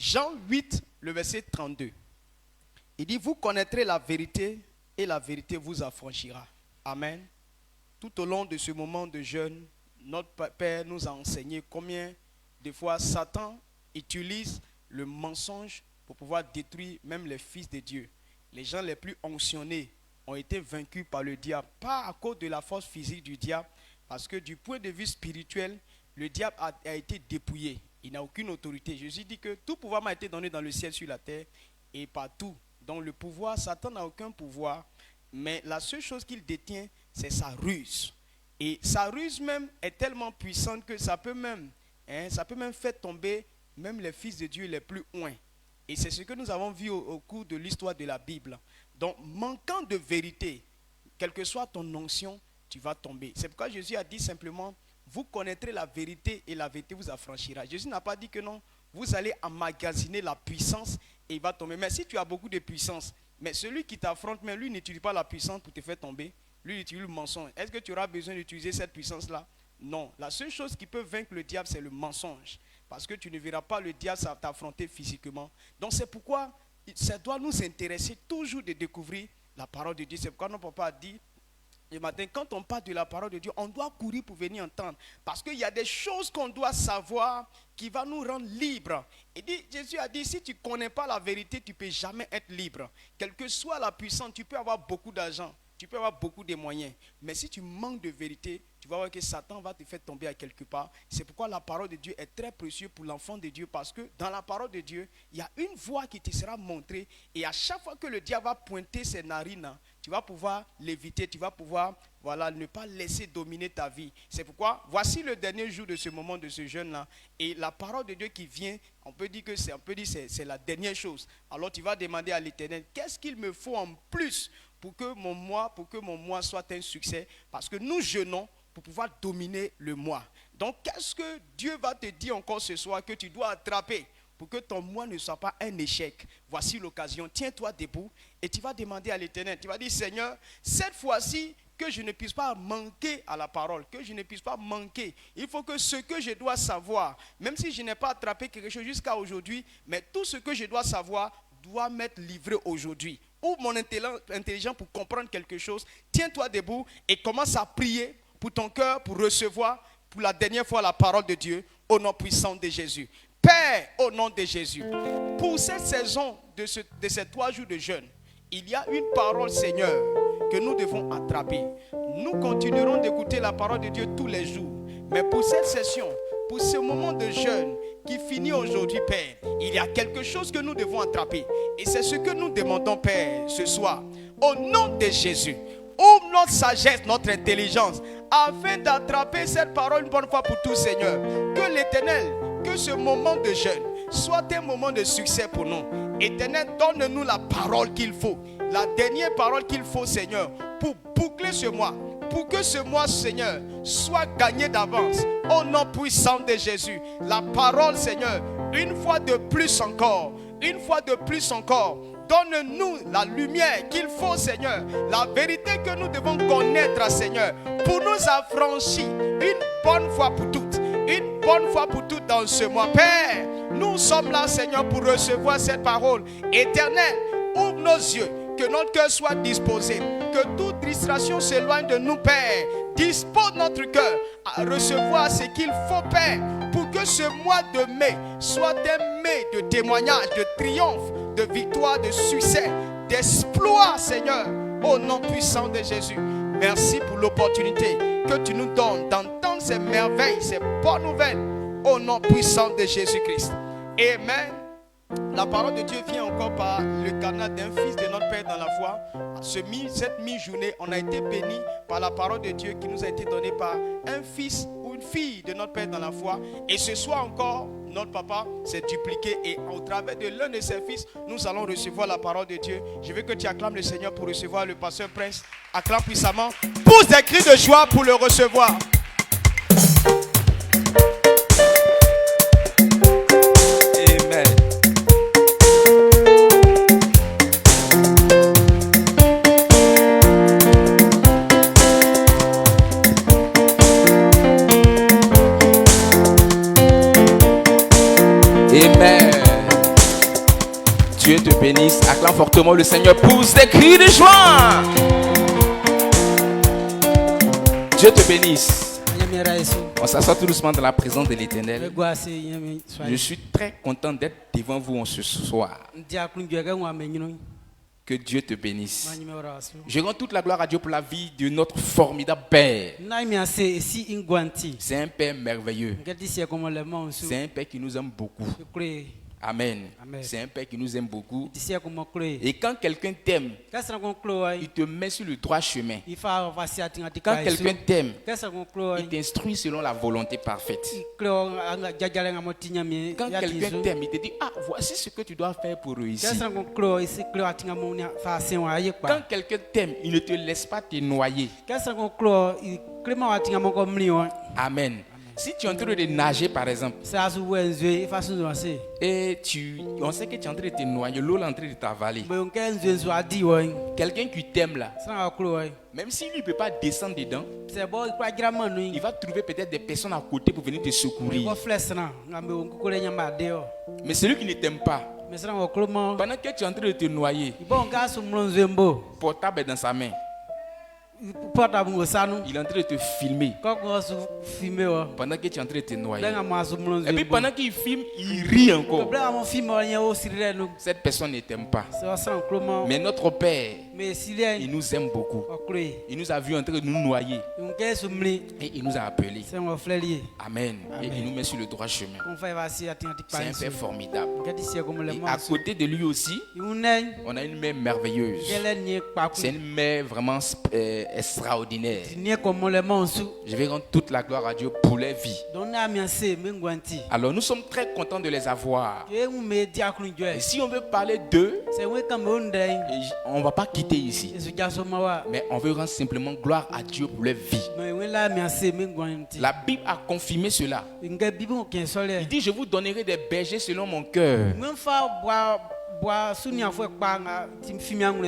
Jean 8, le verset 32. Il dit, vous connaîtrez la vérité et la vérité vous affranchira. Amen. Tout au long de ce moment de jeûne, notre Père nous a enseigné combien de fois Satan utilise le mensonge pour pouvoir détruire même les fils de Dieu. Les gens les plus onctionnés ont été vaincus par le diable, pas à cause de la force physique du diable, parce que du point de vue spirituel, le diable a été dépouillé. Il n'a aucune autorité. Jésus dit que tout pouvoir m'a été donné dans le ciel, sur la terre et partout. Donc le pouvoir, Satan n'a aucun pouvoir, mais la seule chose qu'il détient, c'est sa ruse. Et sa ruse même est tellement puissante que ça peut même faire tomber même les fils de Dieu les plus oints. Et c'est ce que nous avons vu au cours de l'histoire de la Bible. Donc, manquant de vérité, quelle que soit ton onction, tu vas tomber. C'est pourquoi Jésus a dit simplement, vous connaîtrez la vérité et la vérité vous affranchira. Jésus n'a pas dit que non, vous allez emmagasiner la puissance et il va tomber. Mais si tu as beaucoup de puissance, mais celui qui t'affronte, mais lui n'utilise pas la puissance pour te faire tomber, lui il utilise le mensonge. Est-ce que tu auras besoin d'utiliser cette puissance-là? Non. La seule chose qui peut vaincre le diable, c'est le mensonge. Parce que tu ne verras pas le diable t'affronter physiquement. Donc c'est pourquoi ça doit nous intéresser toujours de découvrir la parole de Dieu. C'est pourquoi notre papa a dit le matin, quand on parle de la parole de Dieu, on doit courir pour venir entendre. Parce qu'il y a des choses qu'on doit savoir qui vont nous rendre libres. Et Jésus a dit, si tu ne connais pas la vérité, tu ne peux jamais être libre. Quelle que soit la puissance, tu peux avoir beaucoup d'argent. Tu peux avoir beaucoup de moyens, mais si tu manques de vérité, tu vas voir que Satan va te faire tomber à quelque part. C'est pourquoi la parole de Dieu est très précieuse pour l'enfant de Dieu, parce que dans la parole de Dieu, il y a une voie qui te sera montrée, et à chaque fois que le diable va pointer ses narines, tu vas pouvoir l'éviter, tu vas pouvoir ne pas laisser dominer ta vie. C'est pourquoi, voici le dernier jour de ce moment, de ce jeûne-là, et la parole de Dieu qui vient, on peut dire que c'est la dernière chose. Alors tu vas demander à l'Éternel, qu'est-ce qu'il me faut en plus pour que mon mois soit un succès, parce que nous jeûnons pour pouvoir dominer le mois. Donc, qu'est-ce que Dieu va te dire encore ce soir que tu dois attraper pour que ton mois ne soit pas un échec? Voici l'occasion. Tiens-toi debout et tu vas demander à l'Éternel. Tu vas dire, Seigneur, cette fois-ci, que je ne puisse pas manquer à la parole, que je ne puisse pas manquer. Il faut que ce que je dois savoir, même si je n'ai pas attrapé quelque chose jusqu'à aujourd'hui, mais tout ce que je dois savoir doit m'être livré aujourd'hui. Ouvre mon intelligence pour comprendre quelque chose. Tiens-toi debout et commence à prier pour ton cœur, pour recevoir pour la dernière fois la parole de Dieu au nom puissant de Jésus. Père, au nom de Jésus, pour cette saison de ces 3 jours de jeûne, il y a une parole, Seigneur, que nous devons attraper. Nous continuerons d'écouter la parole de Dieu tous les jours. Mais pour cette session, pour ce moment de jeûne qui finit aujourd'hui, Père, il y a quelque chose que nous devons attraper. Et c'est ce que nous demandons, Père, ce soir. Au nom de Jésus, ouvre notre sagesse, notre intelligence, afin d'attraper cette parole une bonne fois pour tous, Seigneur. Que l'Éternel, que ce moment de jeûne soit un moment de succès pour nous. Éternel, donne-nous la parole qu'il faut, la dernière parole qu'il faut, Seigneur, pour boucler ce mois. Pour que ce mois, Seigneur, soit gagné d'avance. Au nom puissant de Jésus. La parole, Seigneur, une fois de plus encore, donne-nous la lumière qu'il faut, Seigneur. La vérité que nous devons connaître, Seigneur, pour nous affranchir une bonne fois pour toutes. Une bonne fois pour toutes dans ce mois. Père, nous sommes là, Seigneur, pour recevoir cette parole. Éternel, ouvre nos yeux. Que notre cœur soit disposé. Que toute distraction s'éloigne de nous, Père. Dispose notre cœur à recevoir ce qu'il faut, Père, pour que ce mois de mai soit un mai de témoignage, de triomphe, de victoire, de succès, d'exploit, Seigneur, au nom puissant de Jésus. Merci pour l'opportunité que tu nous donnes d'entendre ces merveilles, ces bonnes nouvelles, au nom puissant de Jésus-Christ. Amen. La parole de Dieu vient encore par le canal d'un fils de notre Père dans la foi. Cette mi-journée, on a été béni par la parole de Dieu qui nous a été donnée par un fils ou une fille de notre Père dans la foi. Et ce soir encore, notre papa s'est dupliqué et au travers de l'un de ses fils, nous allons recevoir la parole de Dieu. Je veux que tu acclames le Seigneur pour recevoir le pasteur Prince. Acclame puissamment. Pousse des cris de joie pour le recevoir. Amen. Amen. Dieu te bénisse. Acclame fortement le Seigneur. Pousse des cris de joie. Dieu te bénisse. On s'assoit tout doucement dans la présence de l'Éternel. Je suis très content d'être devant vous en ce soir. Que Dieu te bénisse. Je rends toute la gloire à Dieu pour la vie de notre formidable Père. C'est un Père merveilleux. C'est un Père qui nous aime beaucoup. Amen. C'est un Père qui nous aime beaucoup. Et quand quelqu'un t'aime, il te met sur le droit chemin. Quand quelqu'un t'aime, il t'instruit selon la volonté parfaite. Quand quelqu'un t'aime, il te dit, ah, voici ce que tu dois faire pour réussir. Quand quelqu'un t'aime, il ne te laisse pas te noyer. Amen. Si tu es en train de nager par exemple, et on sait que tu es en train de te noyer, l'eau est en train de t'avaler. Quelqu'un qui t'aime là, même s'il ne peut pas descendre dedans, il va trouver peut-être des personnes à côté pour venir te secourir. Mais celui qui ne t'aime pas, pendant que tu es en train de te noyer, portable est dans sa main. Il est en train de te filmer pendant que tu es en train de te noyer. Et puis pendant qu'il filme, il rit encore. Cette personne ne t'aime pas. Mais notre Père, il nous aime beaucoup. Il nous a vus en train de nous noyer. Et il nous a appelés. Amen. Et il nous met sur le droit chemin. C'est un Père formidable. Et à côté de lui aussi, on a une mère merveilleuse. C'est une mère vraiment extraordinaire. Je vais rendre toute la gloire à Dieu pour les vies. Alors nous sommes très contents de les avoir. Et si on veut parler d'eux, on ne va pas quitter ici. Mais on veut rendre simplement gloire à Dieu pour les vies. La Bible a confirmé cela. Il dit, je vous donnerai des bergers selon mon cœur.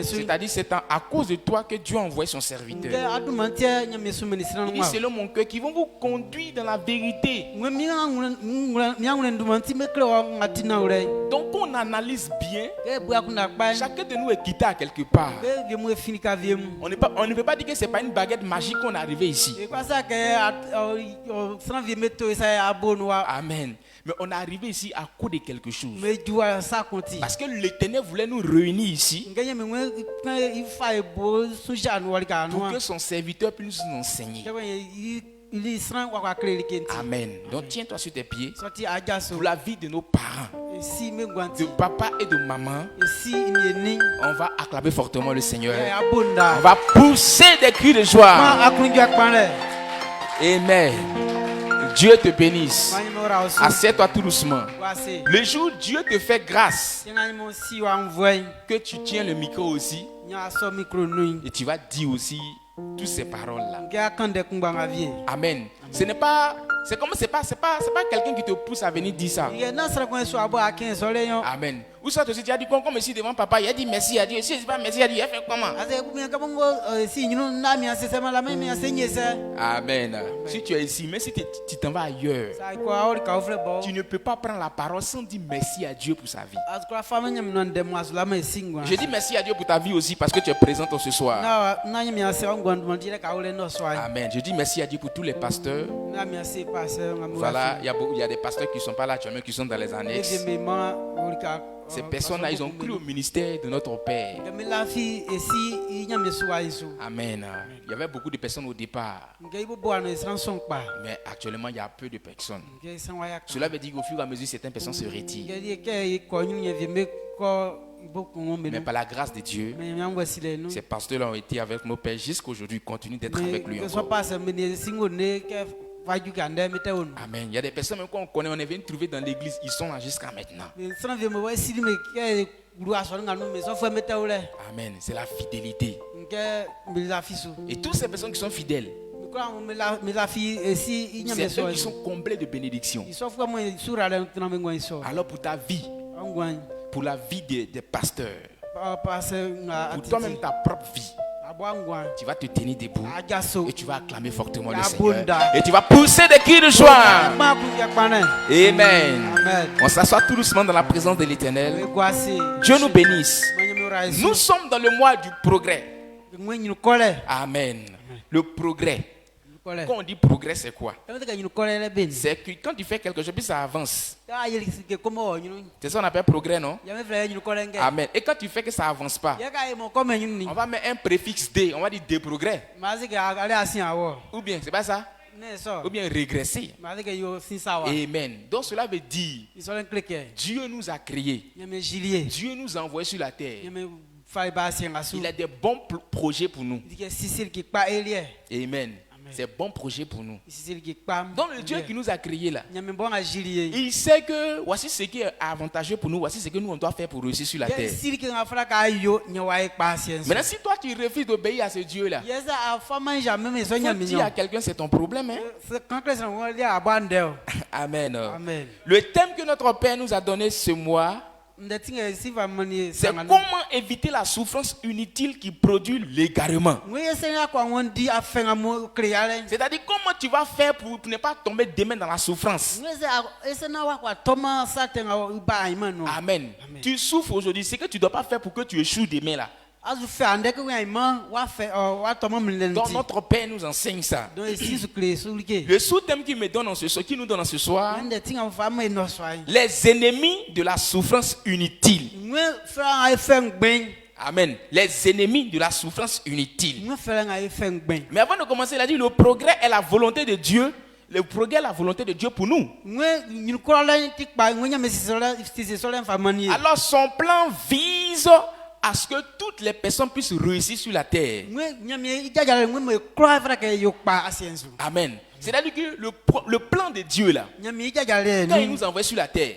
C'est-à-dire c'est à cause de toi que Dieu a envoyé son serviteur. Il dit selon mon cœur qui vont vous conduire dans la vérité. Donc on analyse bien. Chacun de nous est quitté à quelque part. On ne peut pas dire que ce n'est pas une baguette magique qu'on est arrivé ici. Amen. Mais on est arrivé ici à cause de quelque chose. Parce que l'Éternel voulait nous réunir ici pour que son serviteur puisse nous enseigner. Amen. Donc tiens-toi sur tes pieds pour la vie de nos parents, de papa et de maman. On va acclamer fortement le Seigneur. On va pousser des cris de joie. Amen. Dieu te bénisse. Assieds-toi tout doucement. Le jour où Dieu te fait grâce, que tu tiens le micro aussi, et tu vas dire aussi toutes ces paroles-là. Amen. C'est pas quelqu'un qui te pousse à venir dire ça. Amen. Ou ça aussi, tu as dit comme ici devant papa, il a dit merci à Dieu. Si je dis pas merci à Dieu, il a fait comment? Amen. Si tu es ici, mais si tu t'en vas ailleurs, tu ne peux pas prendre la parole sans dire merci à Dieu pour sa vie. Je dis merci à Dieu pour ta vie aussi parce que tu es présent ce soir. Amen. Je dis merci à Dieu pour tous les pasteurs. Voilà, il y a des pasteurs qui ne sont pas là actuellement, qui sont dans les annexes. Ces personnes-là, ils ont cru au ministère de notre Père. Amen. Il y avait beaucoup de personnes au départ. Mais actuellement, il y a peu de personnes. Cela veut dire qu'au fur et à mesure, certaines personnes se retirent. Mais par la grâce de Dieu, ces pasteurs-là ont été avec nos pères jusqu'à aujourd'hui. Ils continuent d'être avec lui encore. Amen. Il y a des personnes même qu'on connaît, on est venu trouver dans l'église, ils sont là jusqu'à maintenant. Amen. C'est la fidélité. Et toutes ces personnes qui sont fidèles, c'est eux qui sont comblés de bénédictions. Alors pour ta vie, pour la vie des pasteurs, pour toi-même ta propre vie, tu vas te tenir debout et tu vas acclamer fortement le Seigneur. Et tu vas pousser des cris de joie. Amen. On s'assoit tout doucement dans la présence de l'Éternel. Dieu nous bénisse. Nous sommes dans le mois du progrès. Amen. Le progrès. Quand on dit progrès, c'est quoi? C'est que quand tu fais quelque chose, puis ça avance. C'est ça qu'on appelle progrès, non? Amen. Et quand tu fais que ça avance pas, on va mettre un préfixe D, on va dire déprogrès. Ou bien, c'est pas ça? Ou bien régresser. Amen. Donc cela veut dire Dieu nous a créés. Dieu nous a envoyés sur la terre. Il a des bons projets pour nous. Amen. C'est bon projet pour nous. Donc le Dieu qui nous a créés là, il sait que voici ce qui est avantageux pour nous, voici ce que nous on doit faire pour réussir sur la terre. Maintenant si toi tu refuses d'obéir à ce Dieu là, faut dire à quelqu'un c'est ton problème. Amen. Le thème que notre Père nous a donné ce mois, c'est comment éviter la souffrance inutile qui produit l'égarement. C'est-à-dire comment tu vas faire pour ne pas tomber demain dans la souffrance. Amen. Tu souffres aujourd'hui, c'est que tu ne dois pas faire pour que tu échoues demain là. Donc notre Père nous enseigne ça. Le sous-thème qu'il nous donne ce soir, les ennemis de la souffrance inutile. Amen. Les ennemis de la souffrance inutile. Mais avant de commencer, il a dit le progrès est la volonté de Dieu. Le progrès est la volonté de Dieu pour nous. Alors son plan vise à ce que toutes les personnes puissent réussir sur la terre. Amen. C'est-à-dire que le plan de Dieu là, quand il nous envoie sur la terre,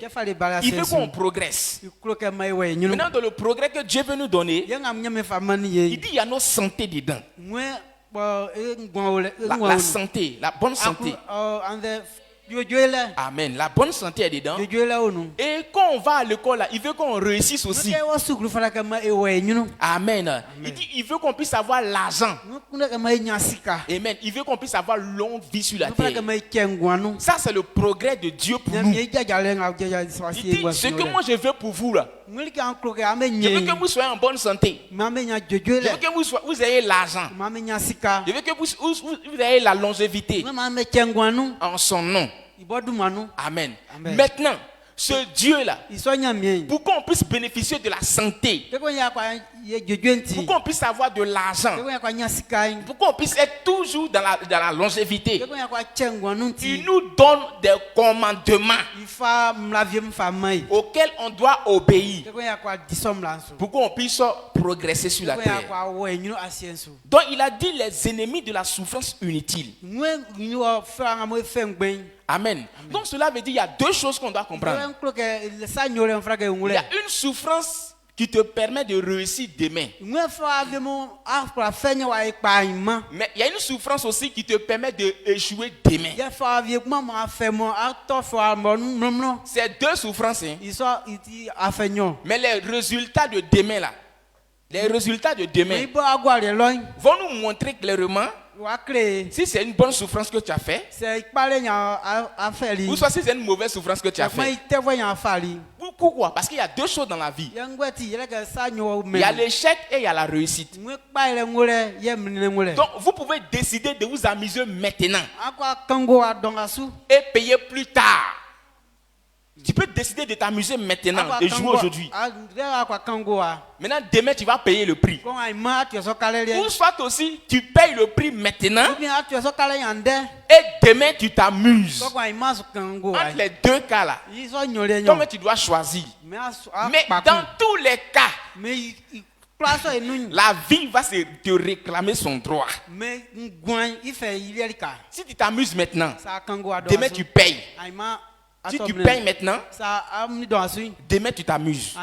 il veut qu'on progresse. Maintenant dans le progrès que Dieu veut nous donner, il dit il y a nos santé dedans. La santé, la bonne santé. Amen. La bonne santé est dedans. Et quand on va à l'école, il veut qu'on réussisse aussi. Amen. Il dit, il veut qu'on puisse avoir l'argent. Amen. Il veut qu'on puisse avoir longue vie sur la terre. Ça, c'est le progrès de Dieu pour nous. Il dit, ce que moi je veux pour vous là, je veux que vous soyez en bonne santé. Je veux que vous ayez l'argent. Je veux que vous ayez la longévité en son nom. Amen. Maintenant, ce Dieu-là, pour qu'on puisse bénéficier de la santé, pour qu'on puisse avoir de l'argent, pour qu'on puisse être toujours dans la longévité, il nous donne des commandements auxquels on doit obéir pour qu'on puisse progresser sur la terre. Donc il a dit les ennemis de la souffrance inutile. Amen. Donc cela veut dire qu'il y a deux choses qu'on doit comprendre. Il y a une souffrance qui te permet de réussir demain. Mais il y a une souffrance aussi qui te permet d'échouer demain. C'est deux souffrances. Mais les résultats de demain là, vont nous montrer clairement si c'est une bonne souffrance que tu as fait, ou soit si c'est une mauvaise souffrance que tu as fait. Pourquoi? Parce qu'il y a deux choses dans la vie. Il y a l'échec et il y a la réussite. Donc vous pouvez décider de vous amuser maintenant et payer plus tard. Tu peux décider de t'amuser maintenant, de jouer aujourd'hui. Maintenant, demain, tu vas payer le prix. Ou soit aussi, tu payes le prix maintenant et demain, tu t'amuses. Entre les deux cas là, toi, tu dois choisir. Mais dans tous les cas, la vie va te réclamer son droit. Si tu t'amuses maintenant, demain, tu payes. Si tu payes maintenant, demain tu t'amuses.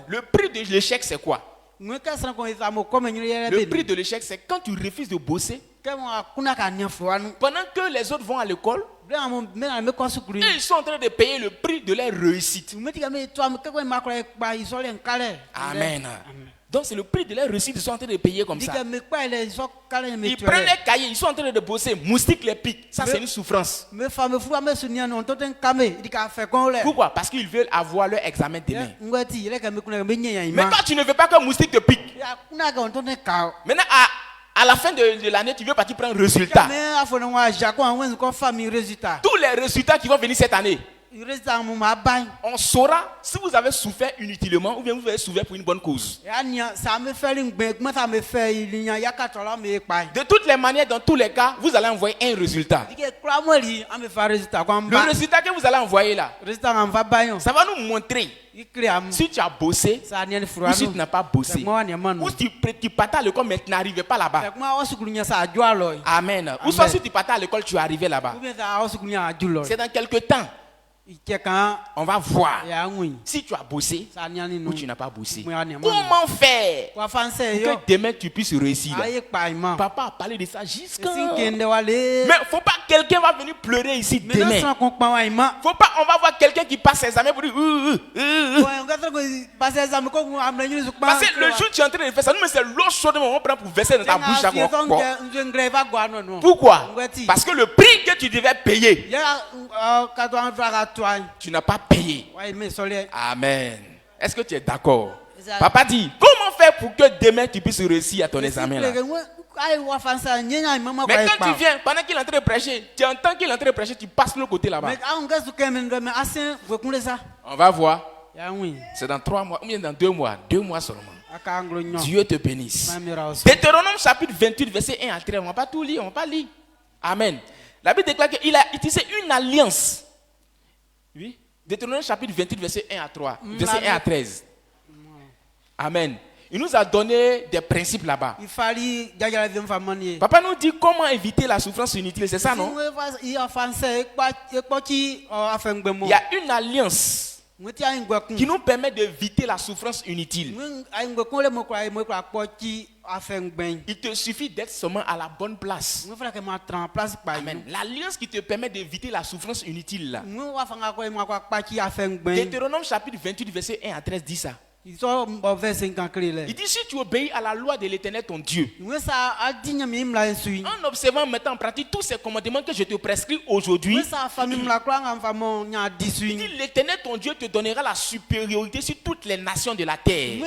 Le prix de l'échec c'est quoi? Le prix de l'échec c'est quand tu refuses de bosser. Pendant que les autres vont à l'école, ils sont en train de payer le prix de leur réussite. Amen. Donc c'est le prix de leur réussite, ils sont en train de payer comme ça. Ils prennent les cahiers, ils sont en train de bosser, moustiques les piquent. Ça c'est une souffrance. Pourquoi? Parce qu'ils veulent avoir leur examen demain. Mais toi tu ne veux pas qu'un moustique te pique. Maintenant à la fin de l'année, tu veux partir prendre un résultat. Tous les résultats qui vont venir cette année, on saura si vous avez souffert inutilement ou bien vous avez souffert pour une bonne cause. De toutes les manières, dans tous les cas, vous allez envoyer un résultat. Le résultat que vous allez envoyer là, ça va nous montrer si tu as bossé ou si tu n'as pas bossé. Ou si tu partais à l'école mais tu n'arrivais pas là-bas. Amen. Ou soit si tu partais à l'école, tu es arrivé là-bas. C'est dans quelques temps. On va voir si tu as bossé ou tu n'as pas bossé. Comment faire pour que demain tu puisses réussir? Papa a parlé de ça jusqu'à... Mais il ne faut pas que quelqu'un va venir pleurer ici demain. Faut pas, on va voir quelqu'un qui passe ses examens pour dire... Parce que le jour où tu es en train de faire ça, nous c'est l'eau chaude qu'on prend pour verser dans ta bouche. Pourquoi? Parce que le prix que tu devais payer, tu n'as pas payé. Amen. Est-ce que tu es d'accord? Papa dit, comment faire pour que demain tu puisses réussir à ton examen là? Mais quand tu viens, pendant qu'il est en train de prêcher, tu entends qu'il est en train de prêcher, tu passes de l'autre côté là-bas. On va voir. C'est dans 3 mois, ou bien dans 2 mois. 2 mois seulement. Dieu te bénisse. Deutéronome chapitre 28, verset 1 à 13. On ne va pas tout lire, on ne va pas lire. Amen. La Bible déclare qu'il a utilisé une alliance. Oui. Deutéronome chapitre 28, verset 1 à 3. Verset 1 à 13. Amen. Il nous a donné des principes là-bas. Papa nous dit comment éviter la souffrance inutile, c'est ça, non? Il y a une alliance qui nous permet d'éviter la souffrance inutile. Il te suffit d'être seulement à la bonne place. Amen. L'alliance qui te permet d'éviter la souffrance inutile là. Deutéronome chapitre 28 verset 1 à 13 dit ça. Il dit si tu obéis à la loi de l'Éternel ton Dieu, en observant mettant en pratique tous ces commandements que je te prescris aujourd'hui, il dit l'Éternel ton Dieu te donnera la supériorité sur toutes les nations de la terre.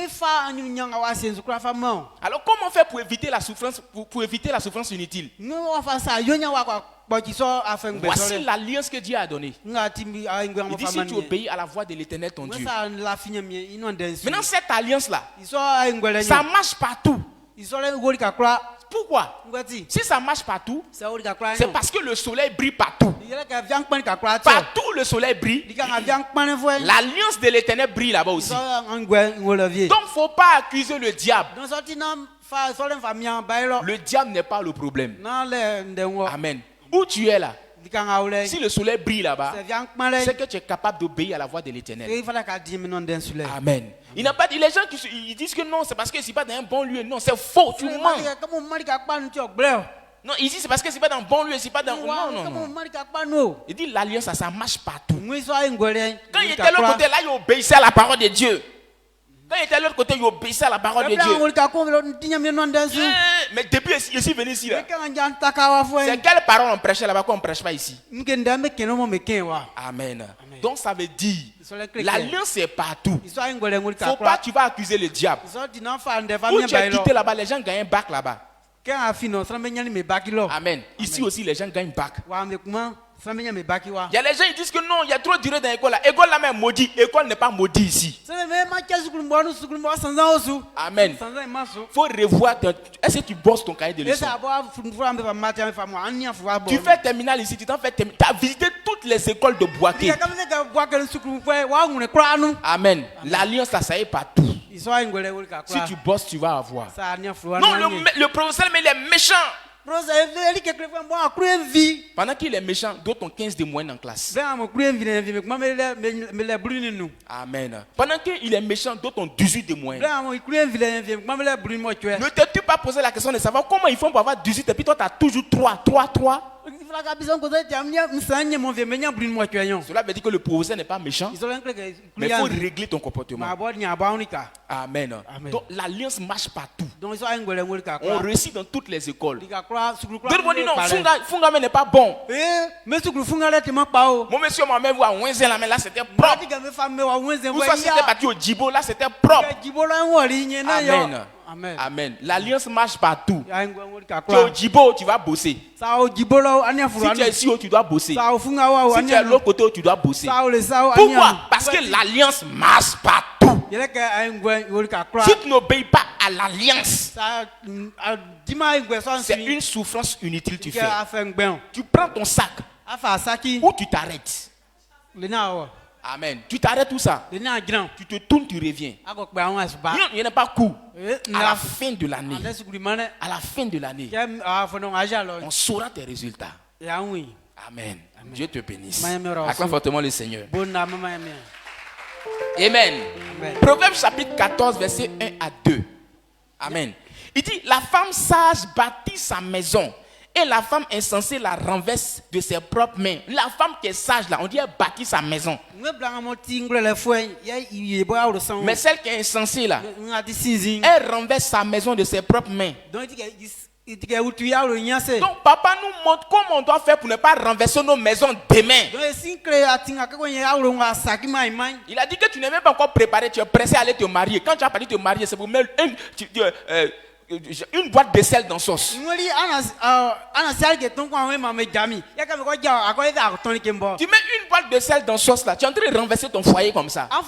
Alors comment faire pour éviter la souffrance, pour éviter la souffrance inutile? Voici l'alliance que Dieu a donnée. Il dit si tu obéis à la voix de l'Éternel ton Dieu. Maintenant cette alliance là, ça marche partout. Pourquoi? Si ça marche partout, c'est parce que le soleil brille partout. Partout le soleil brille. L'alliance de l'Éternel brille là-bas aussi. Donc il ne faut pas accuser le diable. Le diable n'est pas le problème. Amen. Où tu es là, si le soleil brille là-bas, c'est que tu es capable d'obéir à la voix de l'Éternel. Amen. Il n'a pas dit, les gens ils disent que non, c'est parce que c'est pas dans un bon lieu. Non, c'est faux, tu mens. Non, il dit c'est parce que c'est pas dans un bon lieu, c'est pas dans... Non. Il dit l'alliance, ça marche partout. Quand il était de l'autre côté, là, il obéissait à la parole de Dieu. Quand il était de l'autre côté, il obéissait à la parole de Dieu. Mais depuis je suis venu ici là, c'est quelle parole on prêchait là-bas qu'on ne prêche pas ici? Amen. Donc ça veut dire l'alliance est partout. Faut pas tu vas accuser le diable. Où tu as quitté là-bas, les gens gagnent un bac là-bas. Amen. Ici aussi les gens gagnent un bac. Il y a les gens qui disent que non, il y a trop de durée dans l'école là. L'école là même maudit. L'école n'est pas maudit ici. Amen. Faut revoir. Est-ce que tu bosses ton cahier de leçons? Tu fais terminal ici, tu t'en fais terminal. Tu as visité toutes les écoles de Boaké. Amen. L'alliance là, ça y est partout. Si tu bosses, tu vas avoir. Non, le professeur, mais il est méchant. Pendant qu'il est méchant, d'autres ont 15 de moyenne en classe. Amen. Pendant qu'il est méchant, d'autres ont 18 de moyenne. Ne t'es-tu pas posé la question de savoir comment ils font pour avoir 18 et puis toi tu as toujours 3. Cela veut dire que le professeur n'est pas méchant, mais il faut régler ton comportement. Amen. Donc l'alliance marche partout. On réussit dans toutes les écoles. D'autres vont dire non, Fungame n'est pas bon. Mon monsieur, ma mère, là c'était propre. Vous c'était battu au Djibo, là c'était propre. Amen. Amen. Amen. L'alliance marche partout. Tu es au Djibo, tu vas bosser. Si tu es ici, tu dois bosser. Si tu es de l'autre côté, tu dois bosser. Pourquoi? Parce que l'alliance marche partout. Si tu n'obéis pas à l'alliance, c'est une souffrance inutile tu fais. Tu prends ton sac ou tu t'arrêtes. Amen. Tu t'arrêtes tout ça. Tu te tournes, tu reviens. Il n'y en a pas coup. À la fin de l'année. À la fin de l'année, on saura tes résultats. Amen. Dieu te bénisse. Acclame fortement le Seigneur. Amen. Proverbe chapitre 14, verset 1 à 2. Amen. Il dit, la femme sage bâtit sa maison. Et la femme insensée la renverse de ses propres mains. La femme qui est sage là, on dit elle bâtit sa maison. Mais celle qui est insensée là, elle renverse sa maison de ses propres mains. Donc papa nous montre comment on doit faire pour ne pas renverser nos maisons demain. Il a dit que tu n'es même pas encore préparé, tu es pressé à aller te marier. Quand tu as parlé de te marier, c'est pour mettre une boîte de sel dans sauce. Tu mets une boîte de sel dans sauce là, tu es en train de renverser ton foyer comme ça. Ton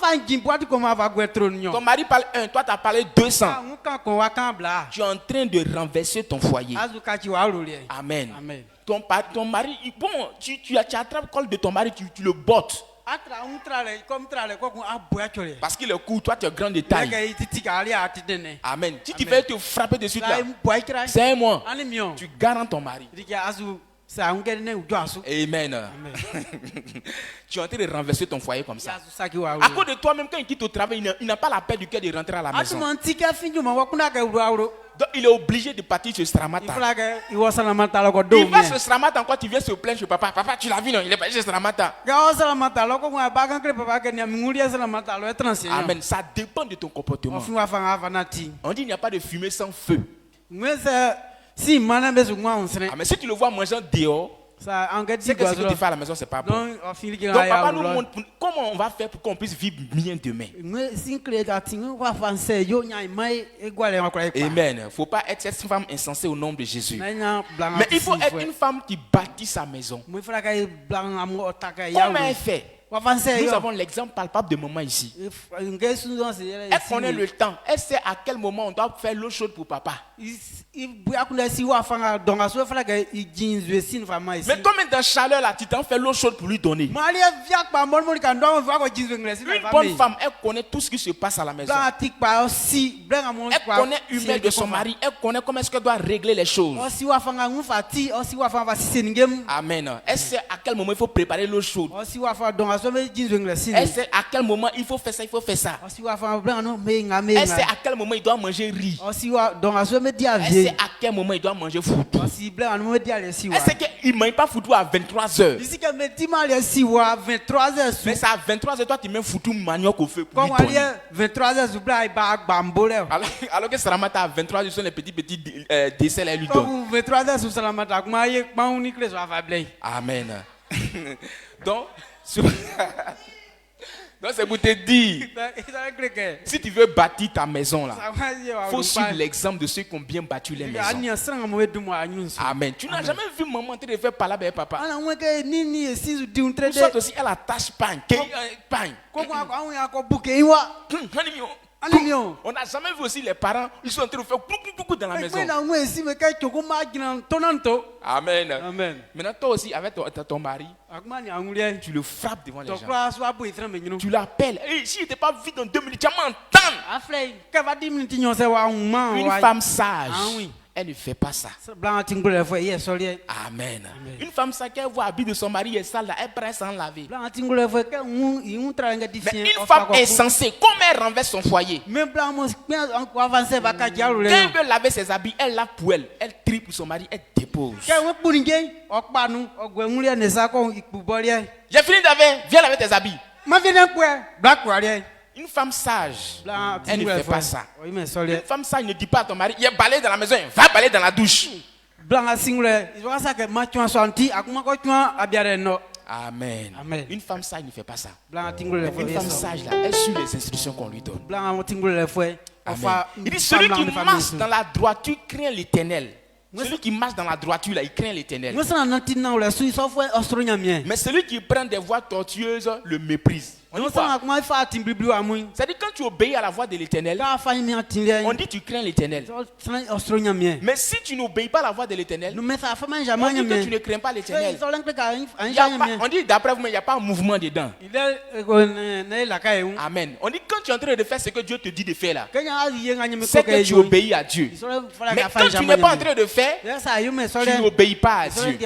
mari parle 1, toi tu as parlé 200. Tu es en train de renverser ton foyer. Amen. Ton mari, bon, tu attrapes le col de ton mari, tu le bottes. Parce qu'il est court, toi tu es grand de taille. Amen. Si tu veux te frapper dessus là, c'est un mois. Tu garantis ton mari. Amen. Tu es en train de renverser ton foyer comme ça. À cause de toi-même, quand il quitte au travail, il n'a pas la paix du cœur de rentrer à la maison. Donc il est obligé de partir sur Stramata. Il va sur Stramata encore, tu viens se plaindre chez papa. Papa, tu l'as vu, non? Il est parti sur Stramata. Amen. Ça dépend de ton comportement. On dit il n'y a pas de fumée sans feu. Mais si tu le vois mangeant dehors, c'est que ce que tu fais à la maison, c'est pas bon. Donc papa nous montre comment on va faire pour qu'on puisse vivre bien demain. Amen. Il ne faut pas être cette femme insensée au nom de Jésus. Mais il faut être une femme qui bâtit sa maison. Comment elle fait? Nous avons l'exemple palpable de maman ici. Elle connaît le temps. Elle sait à quel moment on doit faire l'eau chaude pour papa. Mais comme dans chaleur là, tu t'en fais l'eau chaude pour lui donner. Une bonne femme, elle connaît tout ce qui se passe à la maison. Elle connaît l'humeur de son mari. Elle connaît comment est-ce qu'elle doit régler les choses. Amen. Elle sait à quel moment il faut préparer l'eau chaude. Elle sait à quel moment il faut faire ça, il faut faire ça. Elle sait à quel moment il doit manger riz. Elle sait à quel moment il doit manger foutou. Elle sait qu'il ne mange pas foutou à 23h. Mais c'est à 23h, toi tu mets foutou manioc au feu pour lui donner. Alors que Saramata à 23h, sont les petits desserts, elle lui donne. Amen. Donc c'est pour te dire, si tu veux bâtir ta maison là, il faut suivre l'exemple de ceux qui ont bien bâti les maisons. Amen. Tu n'as jamais vu maman en train de faire parler avec papa. Ou soit aussi elle attache pain. On n'a jamais vu aussi les parents, ils sont en train de faire beaucoup dans la maison. Amen. Maintenant toi aussi avec ton mari, tu le frappes devant les gens. Tu l'appelles. Si il n'était pas vite dans 2 minutes, tu vas m'entendre. Une femme sage, elle ne fait pas ça. Amen. Une femme ça qu'elle voit l'habit de son mari est sale, elle prend sans laver. Mais une femme est censée, comme elle renverse son foyer, quand elle veut laver ses habits, elle lave pour elle trie pour son mari, elle dépose. J'ai fini de laver, viens laver tes habits. Une femme sage, elle ne fait pas ça. Une femme sage ne dit pas à ton mari, il y a balai dans la maison, va balayer dans la douche. Amen. Une femme sage ne fait pas ça. Une femme sage, là, elle suit les instructions qu'on lui donne. Amen. Il dit, celui qui marche dans la droiture craint l'Éternel. Celui qui marche dans la droiture, là, il craint l'Éternel. Mais celui qui prend des voies tortueuses le méprise. C'est-à-dire quand tu obéis à la voix de l'Éternel, on dit tu crains l'Éternel. Mais si tu n'obéis pas à la voix de l'Éternel, on dit que tu ne crains pas l'Éternel. On dit d'après vous, il n'y a pas un mouvement dedans. Amen. On dit quand tu es en train de faire ce que Dieu te dit de faire là, c'est que tu obéis à Dieu. Mais quand tu n'es pas en train de faire, tu n'obéis pas à Dieu.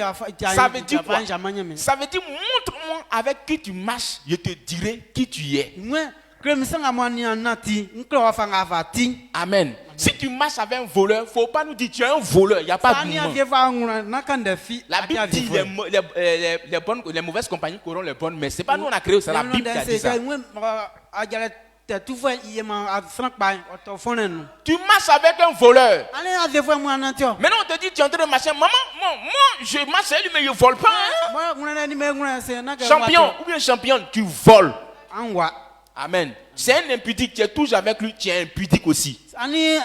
Ça veut dire quoi? Ça veut dire montre-moi avec qui tu marches, je te dirai qui tu es. Amen. Si tu marches avec un voleur, il ne faut pas nous dire tu es un voleur. Il n'y a pas de mouvement. La Bible dit les mauvaises compagnies corrompent les bonnes, mais ce n'est pas nous on a créé, c'est la Bible qui a dit ça. Tu marches avec un voleur. Maintenant on te dit tu es en train de marcher. Maman, moi je marche avec lui mais je ne vole pas. Champion ou bien championne, tu voles. Amen. C'est un impudique, tu es toujours avec lui, tu es impudique aussi. Amen.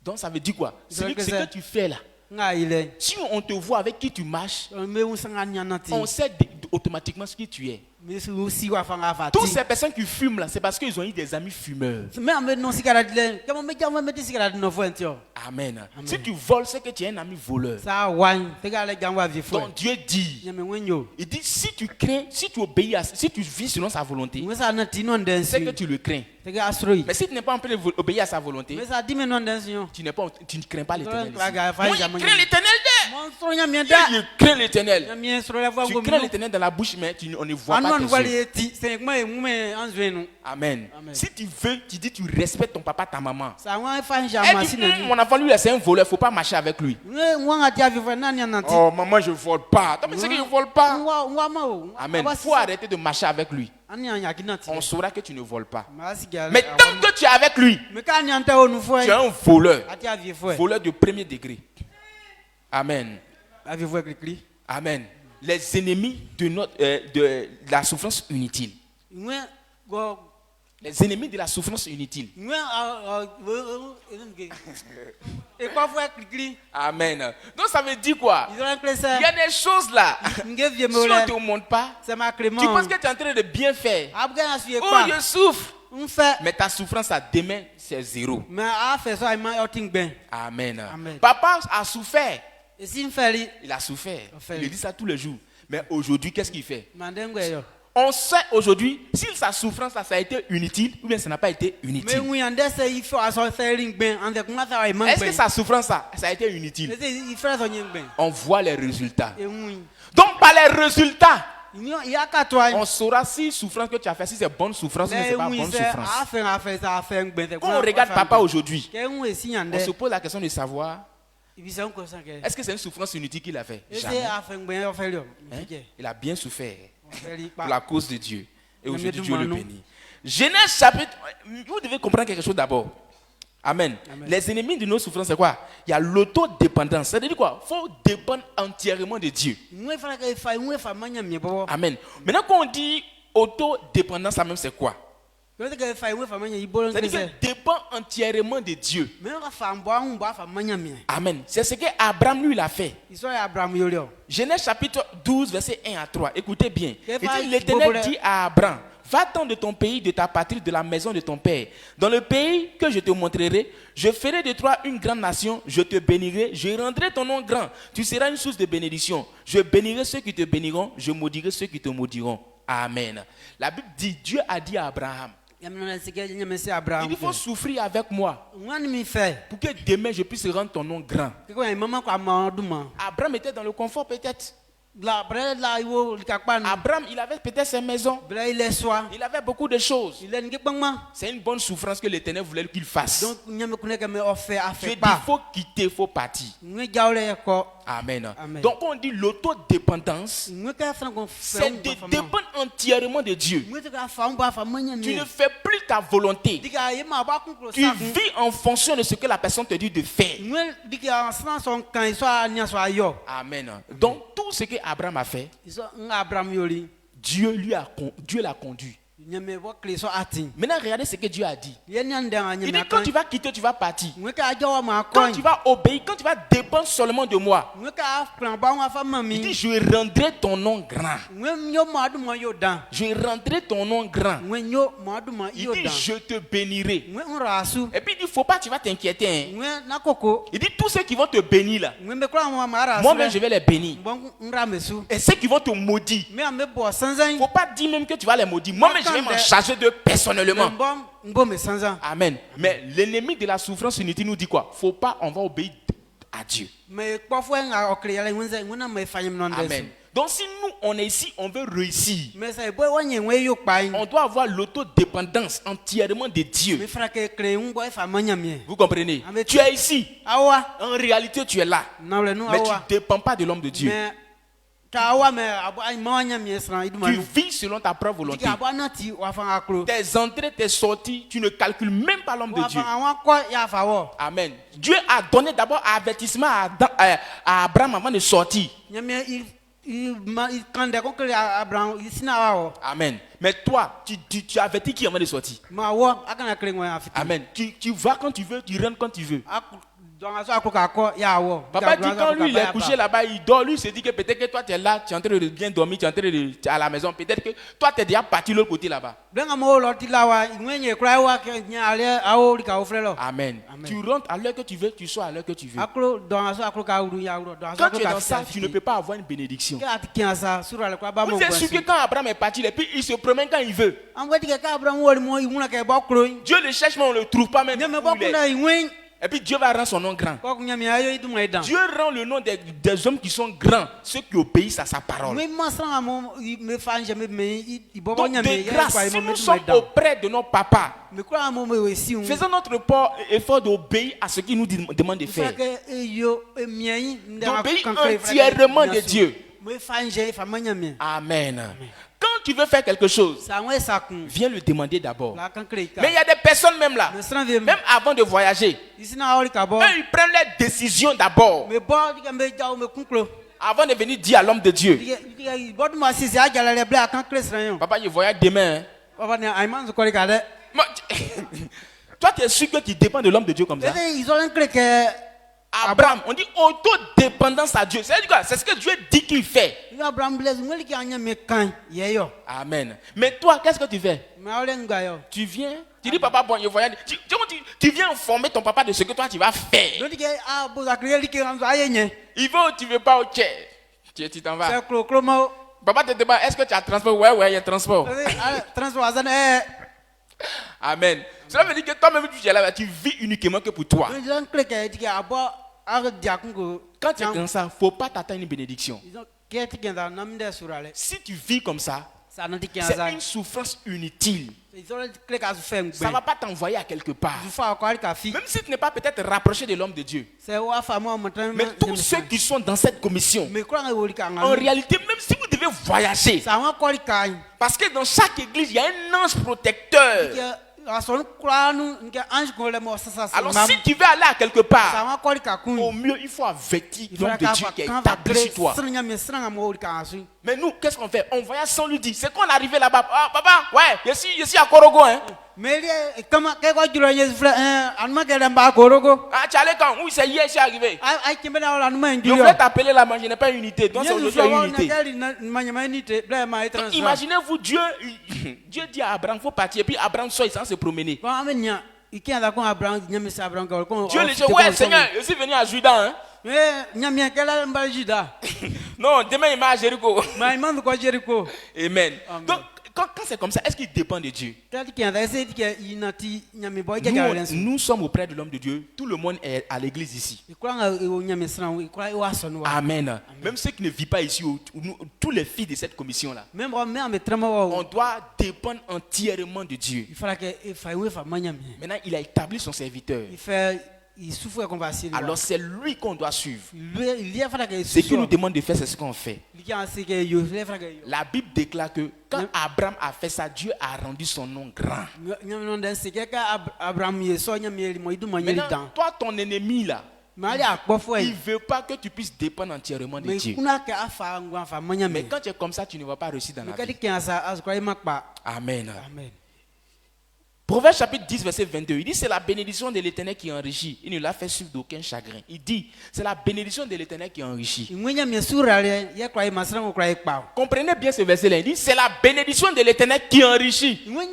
Donc ça veut dire quoi? Ce que tu fais là, si on te voit avec qui tu marches, on sait automatiquement ce que tu es. Toutes ces personnes qui fument là, c'est parce qu'ils ont eu des amis fumeurs. Amen. Si tu voles, c'est que tu es un ami voleur. Donc Dieu dit, il dit si tu crains, si tu obéis, si tu vis selon sa volonté, c'est que tu le crains. Mais si tu n'es pas en train d'obéir à sa volonté, tu ne crains pas l'Éternel. Moi, je crains l'Éternel. Je crains l'Éternel. Tu crains l'Éternel dans la bouche, mais on ne voit pas tes yeux. Amen. Si tu veux, tu dis tu respectes ton papa, ta maman. Elle dit, mon enfant, lui, c'est un voleur, il ne faut pas marcher avec lui. Oh, maman, je ne vole pas. Tu sais que je ne vole pas. Amen. Il faut arrêter de marcher avec lui. On saura que tu ne voles pas. Mais tant que tu es avec lui, tu es un voleur. Voleur de premier degré. Amen. Amen. Les ennemis de la souffrance inutile. Les ennemis de la souffrance inutile. Amen. Donc ça veut dire quoi? Il y a des choses là. Si on ne te montre pas, tu penses que tu es en train de bien faire. Oh, je souffre. Mais ta souffrance à demain, c'est zéro. Amen. Papa a souffert. Il a souffert. Il dit ça tous les jours. Mais aujourd'hui, qu'est-ce qu'il fait? On sait aujourd'hui si sa souffrance ça a été inutile ou bien ça n'a pas été inutile. Est-ce que sa souffrance ça a été inutile? On voit les résultats. Donc par les résultats, on saura si souffrance que tu as fait, si c'est bonne souffrance ou c'est pas bonne souffrance. Quand on regarde papa aujourd'hui, on se pose la question de savoir est-ce que c'est une souffrance inutile qu'il a fait? Jamais. Il a bien souffert pour la cause de Dieu. Et aujourd'hui, Dieu le bénit. Genèse chapitre... Vous devez comprendre quelque chose d'abord. Amen. Les ennemis de nos souffrances, c'est quoi? Il y a l'autodépendance. C'est-à-dire quoi? Il faut dépendre entièrement de Dieu. Amen. Maintenant, quand on dit autodépendance, ça même c'est quoi? C'est-à-dire que dépend entièrement de Dieu. Amen. C'est ce que Abraham lui l'a fait. Genèse chapitre 12, verset 1 à 3. Écoutez bien. Il dit, l'Éternel dit à Abraham, va-t'en de ton pays, de ta patrie, de la maison de ton père. Dans le pays que je te montrerai, je ferai de toi une grande nation, je te bénirai, je rendrai ton nom grand. Tu seras une source de bénédiction. Je bénirai ceux qui te béniront, je maudirai ceux qui te maudiront. Amen. La Bible dit, Dieu a dit à Abraham, Il faut souffrir avec moi pour que demain je puisse rendre ton nom grand. Abraham était dans le confort peut-être. Abraham, il avait peut-être ses maisons. Il avait beaucoup de choses. C'est une bonne souffrance que l'Éternel voulait qu'il fasse. Dieu dit, il faut quitter, il faut partir. Amen. Donc on dit l'autodépendance, c'est de dépendre entièrement de Dieu. Tu ne fais plus ta volonté. Tu vis en fonction de ce que la personne te dit de faire. Amen. Donc tout ce que Abraham a fait, Dieu l'a conduit. Maintenant, regardez ce que Dieu a dit. Il dit, quand tu vas quitter, tu vas partir. Quand tu vas obéir, quand tu vas dépendre seulement de moi, il dit, je rendrai ton nom grand. Je rendrai ton nom grand. Il dit, je te bénirai. Et puis il dit, il ne faut pas, tu vas t'inquiéter. Il dit, tous ceux qui vont te bénir là, moi-même je vais les bénir. Et ceux qui vont te maudire, il ne faut pas dire même que tu vas les maudire. Moi-même je vais m'en charger d'eux personnellement. Amen. Mais l'ennemi de la souffrance inutile nous dit quoi? Faut pas, on va obéir à Dieu. Amen. Donc si nous on est ici, on veut réussir, on doit avoir l'autodépendance entièrement de Dieu. Vous comprenez? Tu es ici, en réalité tu es là, mais tu ne dépends pas de l'homme de Dieu. Tu vis selon ta propre volonté. Tes entrées, tes sorties, tu ne calcules même pas l'homme de Dieu. Amen. Dieu a donné d'abord un avertissement à Abraham avant de sortir. Amen. Mais toi, tu avertis qui avant de sortir? Amen. Tu vas quand tu veux, tu rentres quand tu veux. Papa dit quand lui il est couché là-bas, il dort, lui il se dit que peut-être que toi tu es là, tu es en train de bien dormir, tu es en train de à la maison, peut-être que toi tu es déjà parti de l'autre côté là-bas. Amen. Tu rentres à l'heure que tu veux, tu sors à l'heure que tu veux. Quand tu es dans ça, tu ne peux pas avoir une bénédiction. Vous êtes sûr que quand Abraham est parti, et puis il se promène quand il veut. Dieu le cherche mais on ne le trouve pas même. Et puis Dieu va rendre son nom grand. Dieu rend le nom des hommes qui sont grands, ceux qui obéissent à sa parole. Donc de grâce, si nous sommes auprès de nos papas, faisons notre effort d'obéir à ce qu'il nous demande de faire. D'obéir entièrement de Dieu. Amen. Quand tu veux faire quelque chose, viens le demander d'abord. Mais il y a des personnes même là, même avant de voyager, eux ils prennent leurs décisions d'abord, avant de venir dire à l'homme de Dieu. Papa, je voyage demain. Toi, tu es sûr que tu dépends de l'homme de Dieu comme ça? Abraham, on dit autodépendance à Dieu. C'est ce que Dieu dit qu'il fait. Amen. Mais toi, qu'est-ce que tu fais? Tu viens, tu dis papa, bon, je voyage. Tu viens informer ton papa de ce que toi tu vas faire. Il veut ou tu veux pas, ok. Tu t'en vas. Papa te demande, est-ce que tu as transport? Ouais, il y a transport. Amen. Cela veut dire que toi-même tu vis uniquement que pour toi. Quand tu es comme ça, il ne faut pas t'attendre une bénédiction. Si tu vis comme ça, c'est une souffrance inutile. Ça ne va pas t'envoyer à quelque part. Même si tu n'es pas peut-être rapproché de l'homme de Dieu. Mais tous ceux qui sont dans cette commission, en réalité, même si vous devez voyager, parce que dans chaque église, il y a un ange protecteur. Alors si tu veux aller à quelque part, au mieux il faut avertir l'homme de Dieu qui est établi sur toi. Mais nous, qu'est-ce qu'on fait? On voyage sans lui dire. C'est qu'on est arrivé là-bas. Ah, papa, ouais, je suis à Korogo. Hein. Ah, tu es allé quand? Oui, c'est hier, je suis arrivé. Je voulais t'appeler là, mais je n'ai pas une unité. Donc c'est aujourd'hui une unité. Donc, imaginez-vous, Dieu dit à Abraham, il faut partir. Et puis Abraham sort, il s'en se promener. Dieu lui dit, ouais, Seigneur, je suis venu à Juda. Hein. Non, demain il m'a à Jéricho. Amen. Donc, quand c'est comme ça, est-ce qu'il dépend de Dieu? Nous sommes auprès de l'homme de Dieu. Tout le monde est à l'église ici. Amen. Même ceux qui ne vivent pas ici, tous les filles de cette commission-là, on doit dépendre entièrement de Dieu. Maintenant, il a établi son serviteur. Alors c'est lui qu'on doit suivre. Ce qu'il nous demande de faire, c'est ce qu'on fait. La Bible déclare que quand Abraham a fait ça, Dieu a rendu son nom grand. Maintenant, toi, ton ennemi là, il ne veut pas que tu puisses dépendre entièrement de Dieu. Mais quand tu es comme ça, tu ne vas pas réussir dans la vie. Amen. Proverbe chapitre 10, verset 22, il dit c'est la bénédiction de l'Éternel qui enrichit. Il ne l'a fait suivre d'aucun chagrin. Il dit c'est la bénédiction de l'Éternel qui enrichit. Comprenez bien ce verset-là. Il dit c'est la bénédiction de l'Éternel qui enrichit. Et puis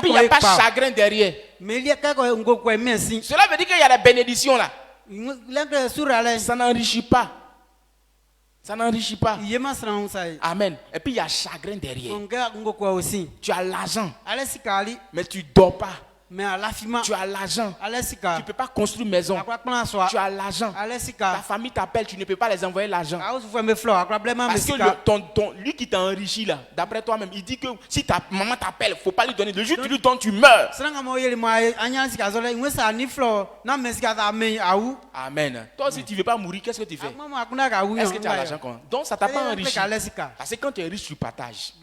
il n'y a pas chagrin derrière. Cela veut dire qu'il y a la bénédiction là. Ça n'enrichit pas. Ça n'enrichit pas. Amen. Et puis il y a chagrin derrière. Tu as l'argent, mais tu ne dors pas. Tu as l'argent, tu ne peux pas construire une maison. Tu as l'argent, ta famille t'appelle, tu ne peux pas les envoyer l'argent. Parce que lui qui t'a enrichi là, d'après toi-même, il dit que si ta maman t'appelle, il ne faut pas lui donner. Le jour où tu lui donnes, tu meurs. Amen. Toi aussi tu ne veux pas mourir, qu'est-ce que tu fais? Est-ce que tu as l'argent? Donc ça ne t'a pas enrichi. Parce que quand tu es riche, tu partages.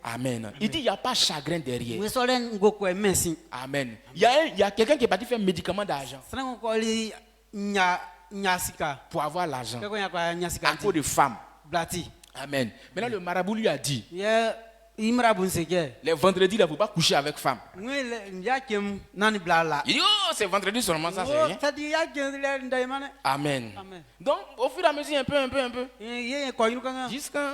Amen. Il dit il n'y a pas chagrin derrière. Amen. Il y a quelqu'un qui est parti faire un médicament d'argent pour avoir l'argent à cause de femmes. Amen. Maintenant le marabout lui a dit les vendredis, il ne faut pas coucher avec femme. Il dit oh c'est vendredi seulement, ça c'est rien. Amen. Donc au fur et à mesure un peu jusqu'à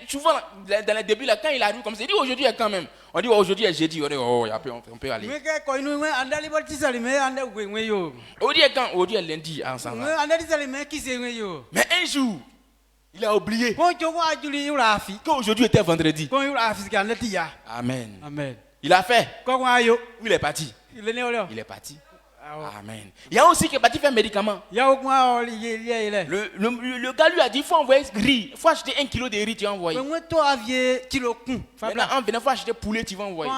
souvent dans le début là, quand il arrive comme ça, il dit aujourd'hui quand même. On dit aujourd'hui est jeudi, on dit oh on peut aller. Aujourd'hui est quand? Aujourd'hui est lundi ensemble. Mais un jour il a oublié qu'aujourd'hui était vendredi. Amen. Il a fait. Il est parti. Il est parti. Amen. Il y a aussi qui est parti faire un médicament. Le gars lui a dit il faut envoyer riz. Il faut acheter 1 kilo de riz, tu vas envoyer. Maintenant, en venant, il faut acheter poulet, tu vas envoyer.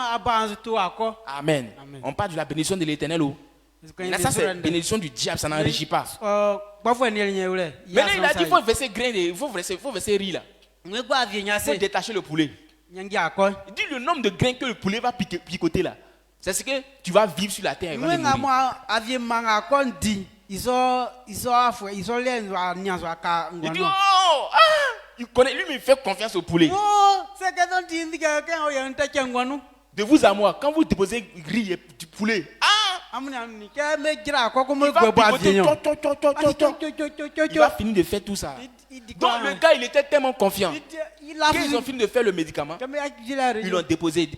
Amen. On parle de la bénédiction de l'Éternel. Là, ça, c'est la bénédiction du diable, ça n'enrichit pas. Maintenant, il a dit il faut verser grain, il faut verser riz là. Il faut détacher le poulet. Il dit le nombre de grains que le poulet va picoter là. C'est ce que tu vas vivre sur la terre. Il dit oh, il connaît, lui il fait confiance au poulet. De vous à moi, quand vous déposez riz et du poulet, il va finir de faire tout ça. Donc le gars il était tellement confiant qu'ils ont fini de faire le médicament. Ils l'ont déposé.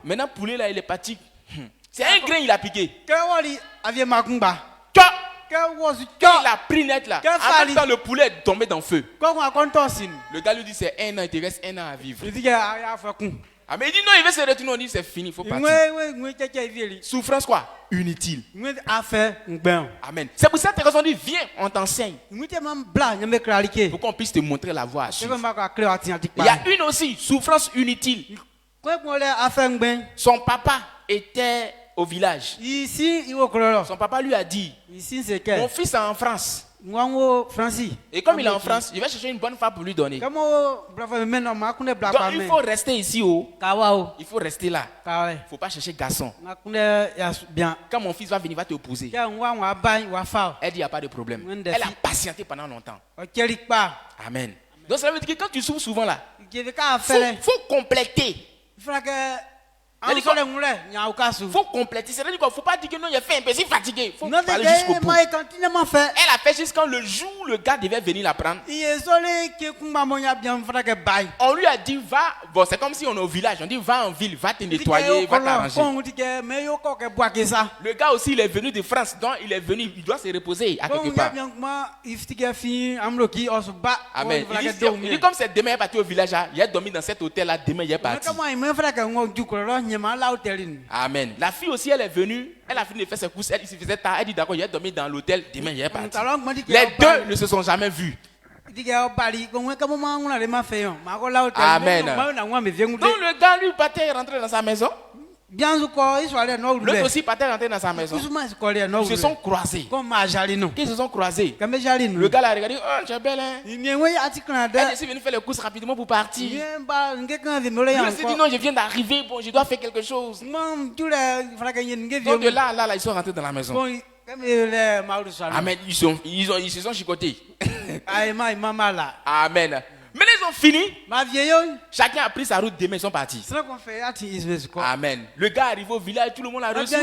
Maintenant poulet là il est parti. C'est un grain il a piqué. Il a pris net là. En même temps le poulet est tombé dans le feu. Le gars lui dit c'est 1 an, il te reste 1 an à vivre. Mais il dit non, il va se retourner, on dit c'est fini, il faut partir. Souffrance quoi? Inutile. Amen. C'est pour ça que on dit viens, on t'enseigne. Pour qu'on puisse te montrer la voie à suivre. Il y a une aussi, souffrance inutile. Son papa était au village. Son papa lui a dit mon fils est en France. Et comme il est en France, je vais chercher une bonne femme pour lui donner. Donc il faut rester ici. Il faut rester là. Il ne faut pas chercher garçon. Quand mon fils va venir, il va te opposer. Elle dit il n'y a pas de problème. Elle a patienté pendant longtemps. Amen. Donc ça veut dire que quand tu souffres souvent là, il faut compléter. Il faut compléter. C'est-à-dire qu'il ne faut pas dire que non, il a fait un peu, c'est fatigué. Il faut aller jusqu'au bout. Elle a fait jusqu'à le jour où le gars devait venir la prendre. On lui a dit, va, bon, c'est comme si on est au village. On dit, va en ville, va te nettoyer, va t'arranger. Le gars aussi, il est venu de France, donc il est venu, il doit se reposer à quelque part. Amen. Il dit comme c'est demain, il est parti au village, il a dormi dans cet hôtel-là, demain, il est parti. Amen. La fille aussi, elle est venue, elle a fini de faire ses courses, elle se faisait tard, elle dit d'accord, il a dormi dans l'hôtel, demain il est parti. Les deux ne se sont jamais vus. Amen. Donc le gars lui partait rentrer dans sa maison. L'autre aussi partait rentrer dans sa maison. Ils se sont croisés. Ils se sont croisés. Le gars l'a regardé, oh tu es belle hein. Elle est venue faire les courses rapidement pour partir. Il s'est dit non, je viens d'arriver, bon je dois faire quelque chose. Donc de là, ils sont rentrés dans la maison. Amen. Ils se sont chicotés. Amen. Mais ils ont fini. Chacun a pris sa route, demain ils sont partis. Amen. Le gars arrive au village, tout le monde a reçu.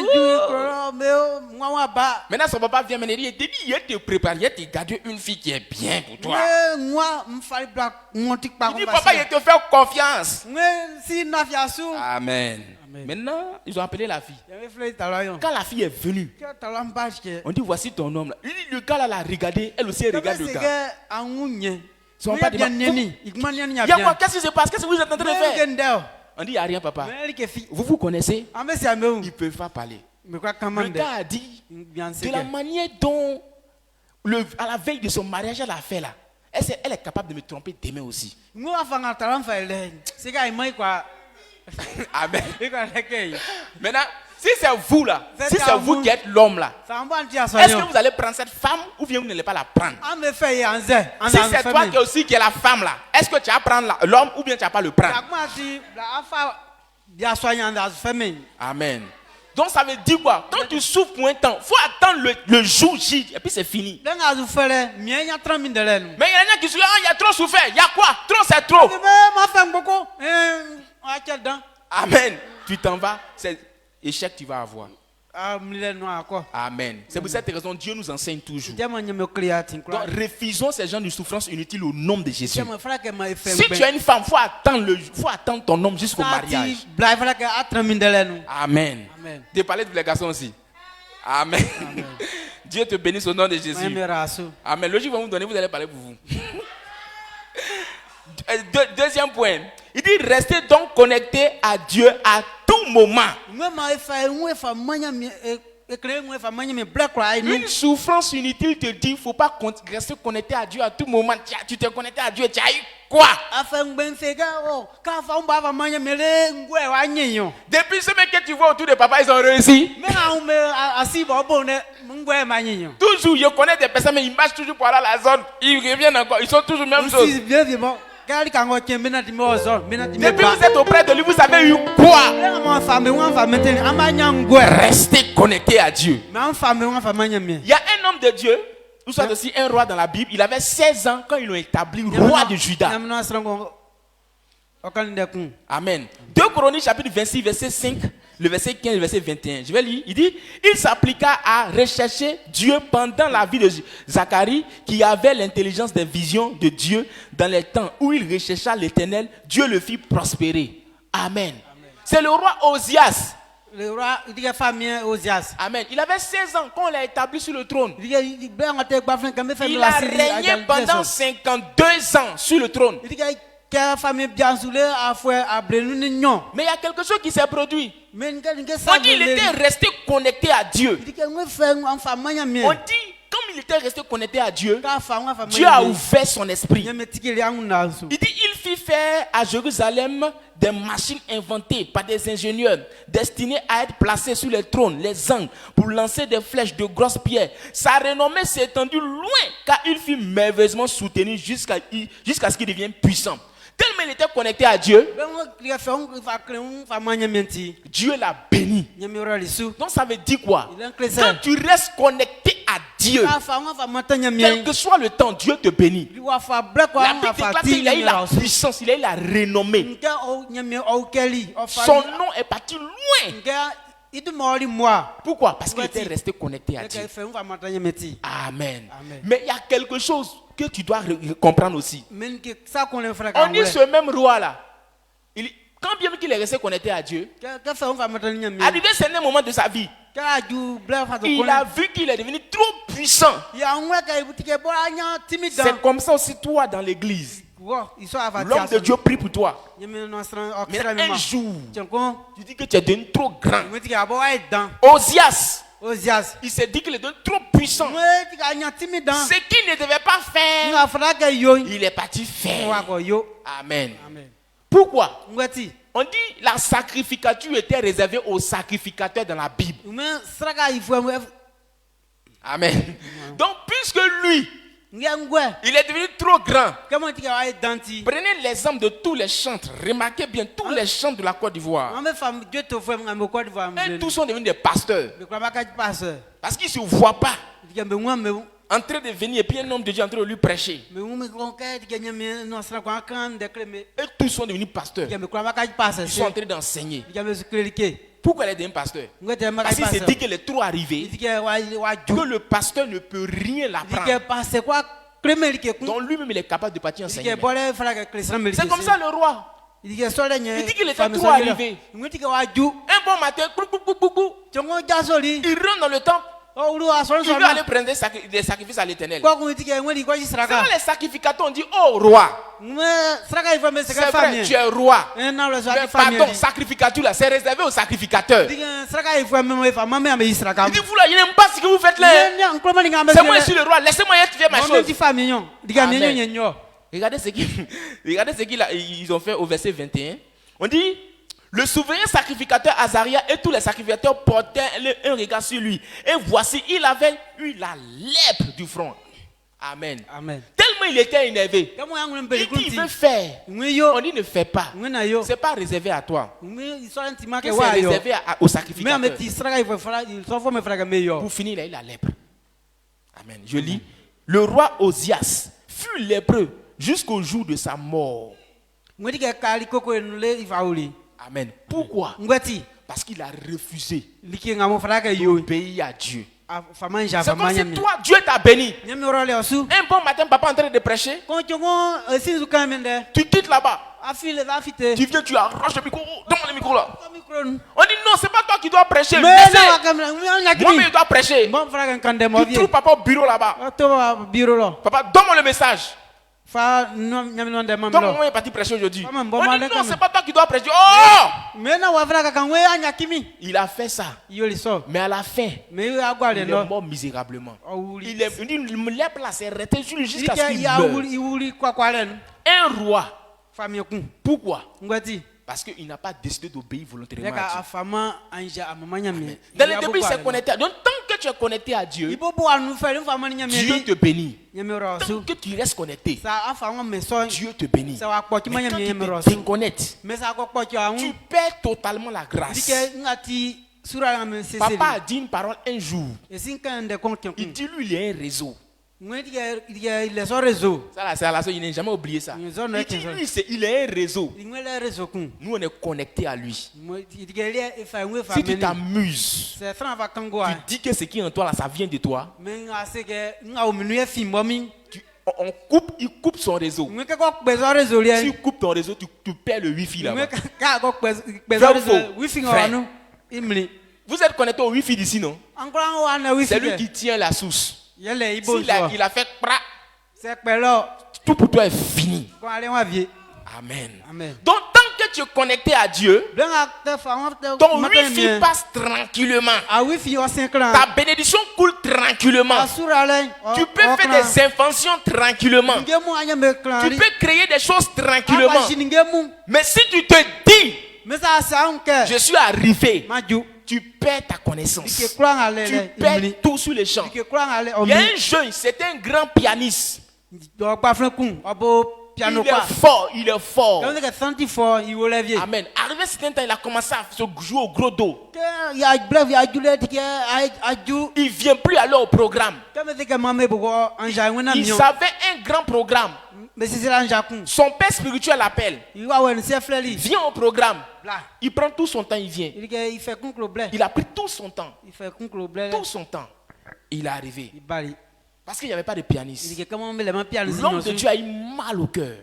Maintenant son papa vient, il te dit, il te prépare, il te garde une fille qui est bien pour toi. Il dit, papa, il te fait confiance. Amen. Maintenant, ils ont appelé la fille. Quand la fille est venue, on dit, voici ton homme. Là. Le gars là l'a regardé, elle aussi regarde le gars. Pas il y a quoi? Qu'est-ce qui se passe? Qu'est-ce que vous êtes en train de faire? On dit il n'y a rien papa. Vous vous connaissez? Ils ne peuvent pas parler. Le gars a dit de la manière dont à la veille de son mariage elle a fait là, elle est capable de me tromper demain aussi. Amen. Maintenant, si c'est vous là, si c'est vous qui êtes l'homme là, est-ce que vous allez prendre cette femme ou bien vous n'allez pas la prendre? Si c'est toi qui est la femme là, est-ce que tu vas prendre l'homme ou bien tu vas pas le prendre? Amen. Donc ça veut dire quoi? Quand tu souffres pour un temps, il faut attendre le jour J et puis c'est fini. Mais il y en a qui se disent, il y a trop souffert. Il y a quoi? Trop c'est trop. Amen. Tu t'en vas, c'est échec tu vas avoir. Amen. C'est pour cette raison Dieu nous enseigne toujours. Donc refusons ces gens de souffrance inutile au nom de Jésus. Si tu es une femme, faut attendre ton homme jusqu'au mariage. Amen. Tu parlais de les garçons aussi. Amen. Dieu te bénisse au nom de Jésus. Amen. Le jour va vous donner, vous allez parler pour vous. Deuxième point. Il dit restez donc connectés à Dieu à tout moment. Une souffrance inutile te dit il ne faut pas rester connecté à Dieu à tout moment. Tu t'es connecté à Dieu, tu as eu quoi? Depuis ce mec que tu vois autour de papa, ils ont réussi. Toujours, je connais des personnes, mais ils marchent toujours pour aller à la zone. Ils reviennent encore, ils sont toujours la même chose. Depuis vous êtes auprès de lui, vous avez eu quoi? Restez connecté à Dieu. Il y a un homme de Dieu, ou soit aussi un roi dans la Bible, il avait 16 ans quand ils l'ont établi roi de Juda. Amen. 2 Chroniques chapitre 26 verset 5, le verset 15, le verset 21. Je vais lire. Il dit, il s'appliqua à rechercher Dieu pendant la vie de Zacharie qui avait l'intelligence des visions de Dieu dans les temps où il rechercha l'Éternel. Dieu le fit prospérer. Amen. C'est le roi Osias. Amen. Il avait 16 ans quand on l'a établi sur le trône. Il a régné pendant 52 ans sur le trône. Mais il y a quelque chose qui s'est produit. On dit qu'il était resté connecté à Dieu. On dit, comme il était resté connecté à Dieu, Dieu a ouvert son esprit. Il dit, il fit faire à Jérusalem des machines inventées par des ingénieurs destinées à être placées sur les trônes, les angles, pour lancer des flèches de grosses pierres. Sa renommée s'est étendue loin, car il fut merveilleusement soutenu jusqu'à ce qu'il devienne puissant. Tellement il était connecté à Dieu, Dieu l'a béni. Donc ça veut dire quoi? Quand tu restes connecté à à Dieu, quel que soit le temps, Dieu te bénit. La Bible déclare qu'il a eu la puissance, il a eu la renommée. Son nom est parti loin. Pourquoi? Parce qu'il était resté connecté à Dieu. Amen. Mais il y a quelque chose que tu dois comprendre aussi. On dit ce même roi là, quand bien qu'il est resté connecté à Dieu, arrivé à un certain moment de sa vie, il a vu qu'il est devenu trop puissant. C'est comme ça aussi toi dans l'église. L'homme de Dieu prie pour toi. Mais un jour, tu dis que tu es devenu trop grand. Osias, il s'est dit qu'il est devenu trop puissant. Ce qu'il ne devait pas faire, il est parti faire. Amen. Pourquoi? On dit la sacrificature était réservée aux sacrificateurs dans la Bible. Amen. Donc puisque lui, il est devenu trop grand. Prenez l'exemple de tous les chantres. Remarquez bien tous les chantres de la Côte d'Ivoire. Et tous sont devenus des pasteurs. Parce qu'ils ne se voient pas en train de venir et puis un homme de Dieu en train de lui prêcher. Et tous sont devenus pasteurs. Ils sont en train d'enseigner. Pourquoi il est devenu pasteur? Parce qu'il s'est dit qu'il est trop arrivé, que le pasteur ne peut rien l'apprendre. Donc lui-même il est capable de partir enseigner. C'est comme ça le roi. Il dit qu'il était trop arrivé. Un bon matin, il rentre dans le temple. Il veut aller prendre des sacrifices à l'Éternel. C'est les sacrificateurs ont dit, oh roi, c'est vrai, tu es roi. Mais pardon, sacrificature là, c'est réservé aux sacrificateurs. Il dit, vous là, il n'aime pas ce que vous faites là. C'est moi, je suis le roi, laissez-moi faire ma chose. Regardez ce qu'ils ont fait au verset 21. On dit, le souverain sacrificateur Azaria et tous les sacrificateurs portaient un regard sur lui. Et voici, il avait eu la lèpre du front. Amen. Tellement il était énervé. Il dit, il veut faire. On dit, ne fais pas. Ce n'est pas réservé à toi. C'est réservé aux sacrificateurs. Pour finir, il a eu la lèpre. Amen. Je lis. Le roi Osias fut lépreux jusqu'au jour de sa mort. Amen. Pourquoi? Parce qu'il a refusé d'obéir à Dieu. C'est comme si toi, Dieu t'a béni. Un bon matin, papa est en train de prêcher. Tu quittes là-bas. Tu viens, tu arraches le micro. Donne-moi le micro là. On dit non, c'est pas toi qui dois prêcher. Moi-même, je dois prêcher. Tu trouves papa au bureau là-bas. Papa, donne-moi le message. Donc, moi, il est parti prêcher aujourd'hui. On dit non, c'est pas toi qui dois prêcher. Oh! Il a fait ça. Mais à la fin, il est mort misérablement. Il dit, le lèpre là s'est arrêté jusqu'à ce qu'il meure. Un roi. Pourquoi? Parce qu'il n'a pas décidé d'obéir volontairement à Dieu. Dans le début, il s'est connecté. Donc, tant que tu es connecté à Dieu, Dieu te bénit. Tant que tu restes connecté, Dieu te bénit. Mais quand tu te déconnectes, tu perds totalement la grâce. Papa a dit une parole un jour. Il dit lui, il y a un réseau. Ça, il n'a jamais oublié ça. Il dit lui, il est un réseau. Nous, on est connectés à lui. Si tu t'amuses, tu dis que ce qui est en toi, là, ça vient de toi. Il coupe son réseau. Si tu coupes ton réseau, tu perds le wifi là-bas. Vous êtes connectés au wifi d'ici, non? C'est lui qui tient la source. Il a fait tout pour toi est fini. Amen. Donc tant que tu es connecté à Dieu, ton wifi passe tranquillement. Ta bénédiction coule tranquillement. Tu peux faire des inventions tranquillement. Tu peux créer des choses tranquillement. Mais si tu te dis, je suis arrivé, tu perds ta connaissance. Tu perds tout sur les champs. Il y a un jeune, c'est un grand pianiste. piano. Il est fort, il est fort. Amen. Arrivé un certain temps, il a commencé à jouer au gros dos. Il vient plus aller au programme. Il savait un grand programme. Son père spirituel l'appelle. Viens au programme. Il prend tout son temps, il vient. Il a pris tout son temps. Tout son temps. Il est arrivé. Parce qu'il n'y avait pas de pianiste. L'homme de Dieu a eu mal au cœur.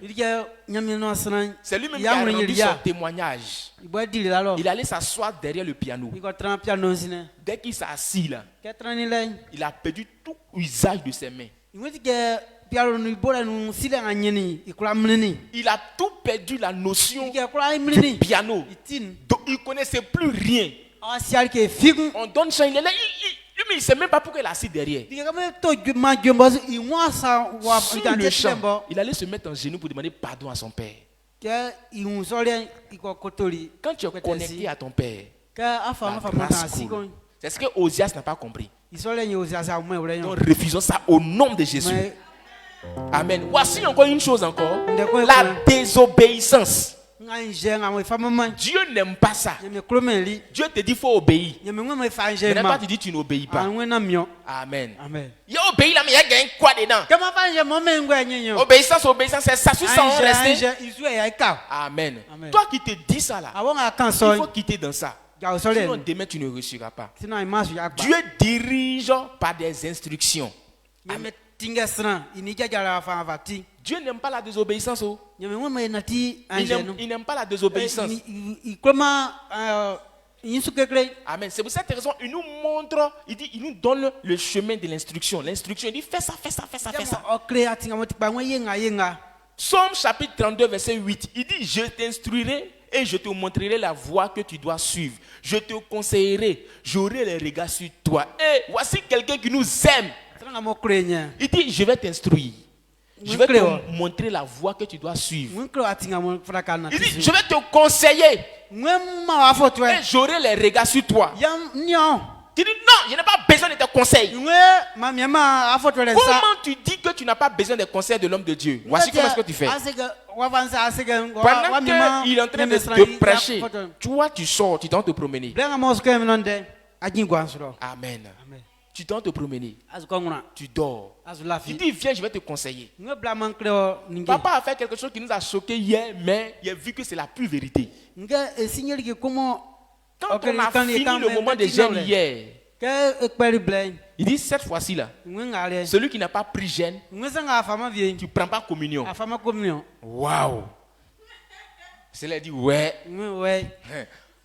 C'est lui-même qui a rendu son témoignage. Il allait s'asseoir derrière le piano. Dès qu'il s'est assis là, il a perdu tout usage de ses mains. Il a tout perdu la notion du piano. Donc il ne connaissait plus rien. On donne ça, il est là. Lui, il ne sait même pas pourquoi il est assis derrière. Sur le champ, il allait se mettre en genoux pour demander pardon à son père. Quand tu es connecté à ton père, c'est ce que Osias n'a pas compris. Donc refusons ça au nom de Jésus. Amen. Voici encore une chose encore. La désobéissance. Dieu n'aime pas ça. Dieu te dit qu'il faut obéir. Mais pas te dit tu n'obéis pas. Amen. Il a obéi là, mais il y a gagné quoi dedans? Obéissance, obéissance, c'est ça. Sans rester. Amen. Toi qui te dis ça là, il faut quitter dans ça. Sinon demain tu ne réussiras pas. Dieu dirige par des instructions. Amen. Dieu n'aime pas la désobéissance. Il n'aime pas la désobéissance. Amen. C'est pour cette raison il nous montre, il nous donne le chemin de l'instruction. L'instruction, il dit fais ça, fais ça, fais ça, fais ça. Psaume chapitre 32 verset 8, il dit je t'instruirai et je te montrerai la voie que tu dois suivre. Je te conseillerai, j'aurai les regards sur toi. Et voici quelqu'un qui nous aime. Il dit je vais t'instruire. Je vais te montrer la voie que tu dois suivre. Il dit je vais te conseiller. Et j'aurai les regards sur toi. Tu dis non, je n'ai pas besoin de tes conseils. Comment tu dis que tu n'as pas besoin des conseils de l'homme de Dieu? Voici comment est-ce que tu fais. Pendant qu'il est en train de te prêcher, toi tu sors, tu dois te promener. Amen. Tu dois te promener. Tu dors. Il dit viens, je vais te conseiller. Papa a fait quelque chose qui nous a choqué hier, mais il a vu que c'est la pure vérité. Quand on a fini le moment de jeûne hier, il dit cette fois-ci là, celui qui n'a pas pris jeûne, tu ne prends pas communion. Waouh! Cela dit ouais.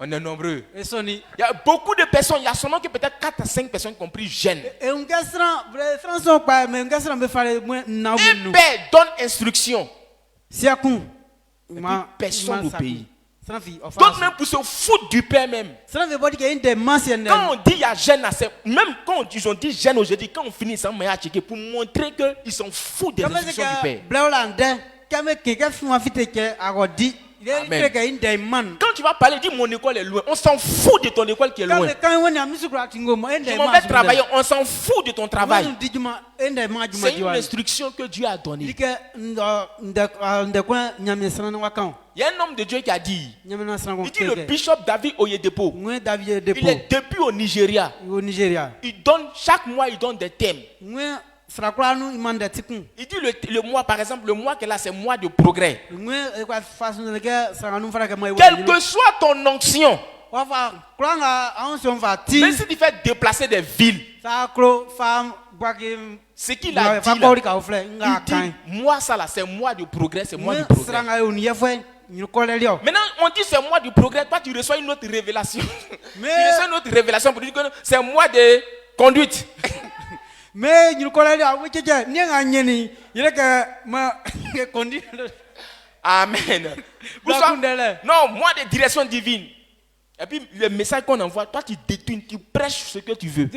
On est nombreux. Il y a beaucoup de personnes, il y a seulement que peut-être 4 à 5 personnes qui ont pris jeûne. Un père donne instruction. Et puis personne au pays. Donc même pour se foutre du père même. Quand on dit il y a jeûne, même quand ils ont dit jeûne aujourd'hui, quand on finit ça, on va checker pour montrer qu'ils s'en foutent des instructions du père. Amen. Quand tu vas parler, dis mon école est loin. On s'en fout de ton école qui est loin. Je m'en vais travailler, on s'en fout de ton travail. C'est une instruction que Dieu a donnée. Il y a un homme de Dieu qui a dit, il dit le bishop David Oyedepo, il est depuis au Nigeria. Il donne, chaque mois il donne des thèmes. Il dit le mois, par exemple, le mois qu'elle a, c'est le mois de progrès. Quelle que soit ton onction, même si tu fais déplacer des villes, ce qu'il a dit là, il dit, moi ça là, c'est moi du progrès, c'est moi du progrès. Maintenant, on dit c'est moi du progrès, toi tu reçois une autre révélation. Tu reçois une autre révélation pour dire que c'est moi de conduite. Mais amen. Non, moi de direction divine. Et puis le message qu'on envoie, toi tu détournes, tu prêches ce que tu veux.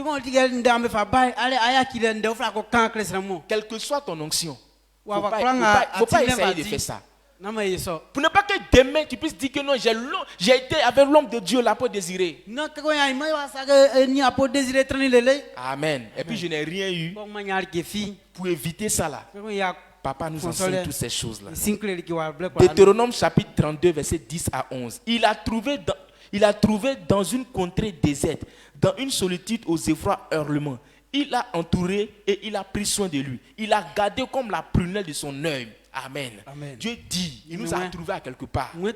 Quelle que soit ton onction, il ne faut pas essayer de faire ça. Pour ne pas que demain tu puisses dire que non, j'ai été avec l'homme de Dieu, l'apôtre désiré. Amen. Et puis je n'ai rien eu pour éviter ça là. Papa nous enseigne toutes ces choses-là. Deutéronome chapitre 32, verset 10 à 11. Il a trouvé dans une contrée déserte, dans une solitude aux effrois hurlements. Il l'a entouré et il a pris soin de lui. Il a gardé comme la prunelle de son œil. Amen. Amen. Dieu dit, il nous a trouvés à quelque part. Donc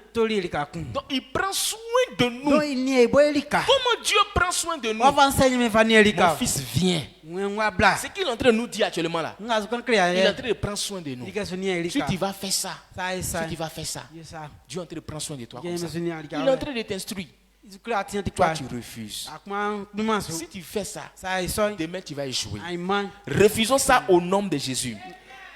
il prend soin de nous. Comment Dieu prend soin de nous? Mon fils vient. Ce qu'il est en train de nous dire actuellement là. Il est en train de prendre soin de nous. Si tu vas faire ça, si tu vas faire ça, Dieu est en train de prendre soin de toi comme ça. Il est en train de t'instruire. Toi tu refuses. Si tu fais ça, demain tu vas échouer. Refusons ça au nom de Jésus.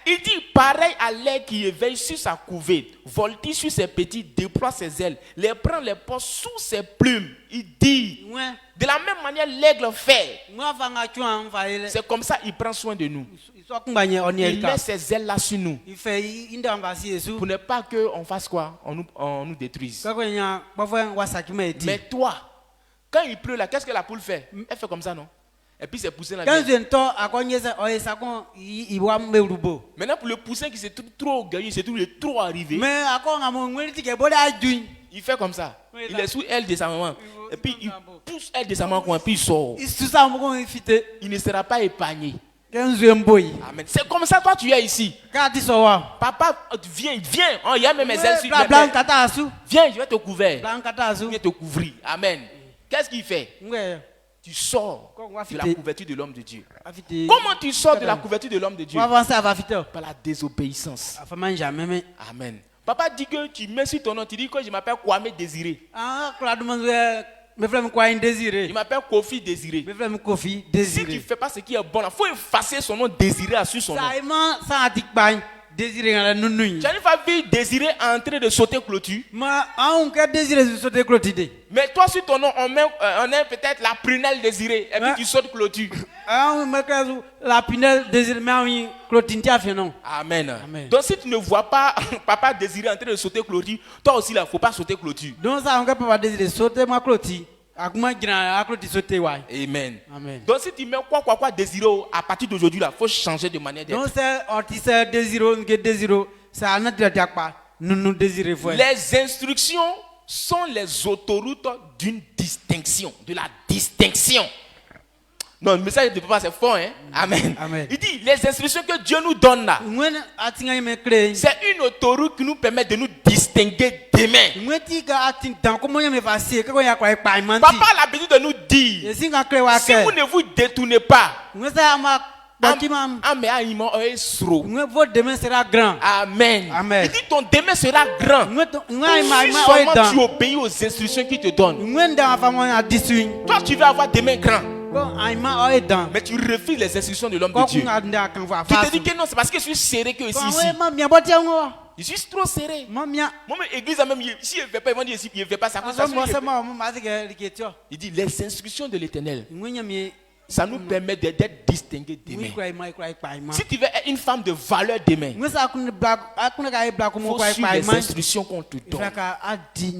Il dit pareil à l'aigle qui éveille sur sa couvée, voltige sur ses petits, déploie ses ailes, les prend, les porte sous ses plumes. Il dit, de la même manière l'aigle fait. C'est comme ça il prend soin de nous. Il met ses ailes là sur nous. Pour ne pas qu'on fasse quoi? On nous détruise. Mais toi, quand il pleut là, qu'est-ce que la poule fait? Elle fait comme ça, non? Et puis c'est poussin là. Maintenant pour le poussin qui s'est trop gagné, il est trop arrivé. Il fait comme ça. Il est sous elle de sa maman. Et puis il pousse elle de sa maman et puis il sort. Il ne sera pas épargné. Amen. C'est comme ça toi tu es ici. Papa viens. Oh, il y a même mes ailes sur toi. Viens, je vais te couvrir. Je vais te couvrir. Amen. Qu'est-ce qu'il fait? Tu sors de la couverture de l'homme de Dieu. Comment tu sors de la couverture de l'homme de Dieu? Par la désobéissance. Amen. Papa dit que tu mets sur ton nom, tu dis que je m'appelle Kwame Désiré. Il m'appelle Kofi Désiré. Si tu ne fais pas ce qui est bon, il faut effacer son nom Désiré sur son nom. Tu as une famille Désiré en train de sauter clôture. Mais toi sur ton nom, on met peut-être la prunelle Désiré et puis tu sautes clôture. La prunelle Désiré, Amen. Donc si tu ne vois pas Papa Désiré en train de sauter clôture, toi aussi il ne faut pas sauter clôture. Donc ça, on peut Papa Désiré sauter ma clôture. Amen. Donc si tu mets quoi désiré à partir d'aujourd'hui là, faut changer de manière d'être. Les instructions sont les autoroutes d'une distinction, de la distinction. Non, le message de papa c'est fort, hein? Amen. Il dit les instructions que Dieu nous donne là, c'est une autoroute qui nous permet de nous distinguer demain. Papa a l'habitude de nous dire, si vous ne vous détournez pas, votre demain sera grand. Amen. Il dit ton demain sera grand. Si tu obéis aux instructions qu'il te donne. Toi tu vas avoir demain grand. Mais tu refuses les instructions de l'homme de Dieu. Tu te dis que non, c'est parce que je suis serré que ici. Je suis trop serré. Moi, l'église, même si je ne vais pas, ils vont dire ici, je ne vais pas ça. Il dit les instructions de l'Éternel, ça nous permet d'être distingués demain. Si tu veux être une femme de valeur demain, il faut suivre les instructions qu'on te donne. Si tu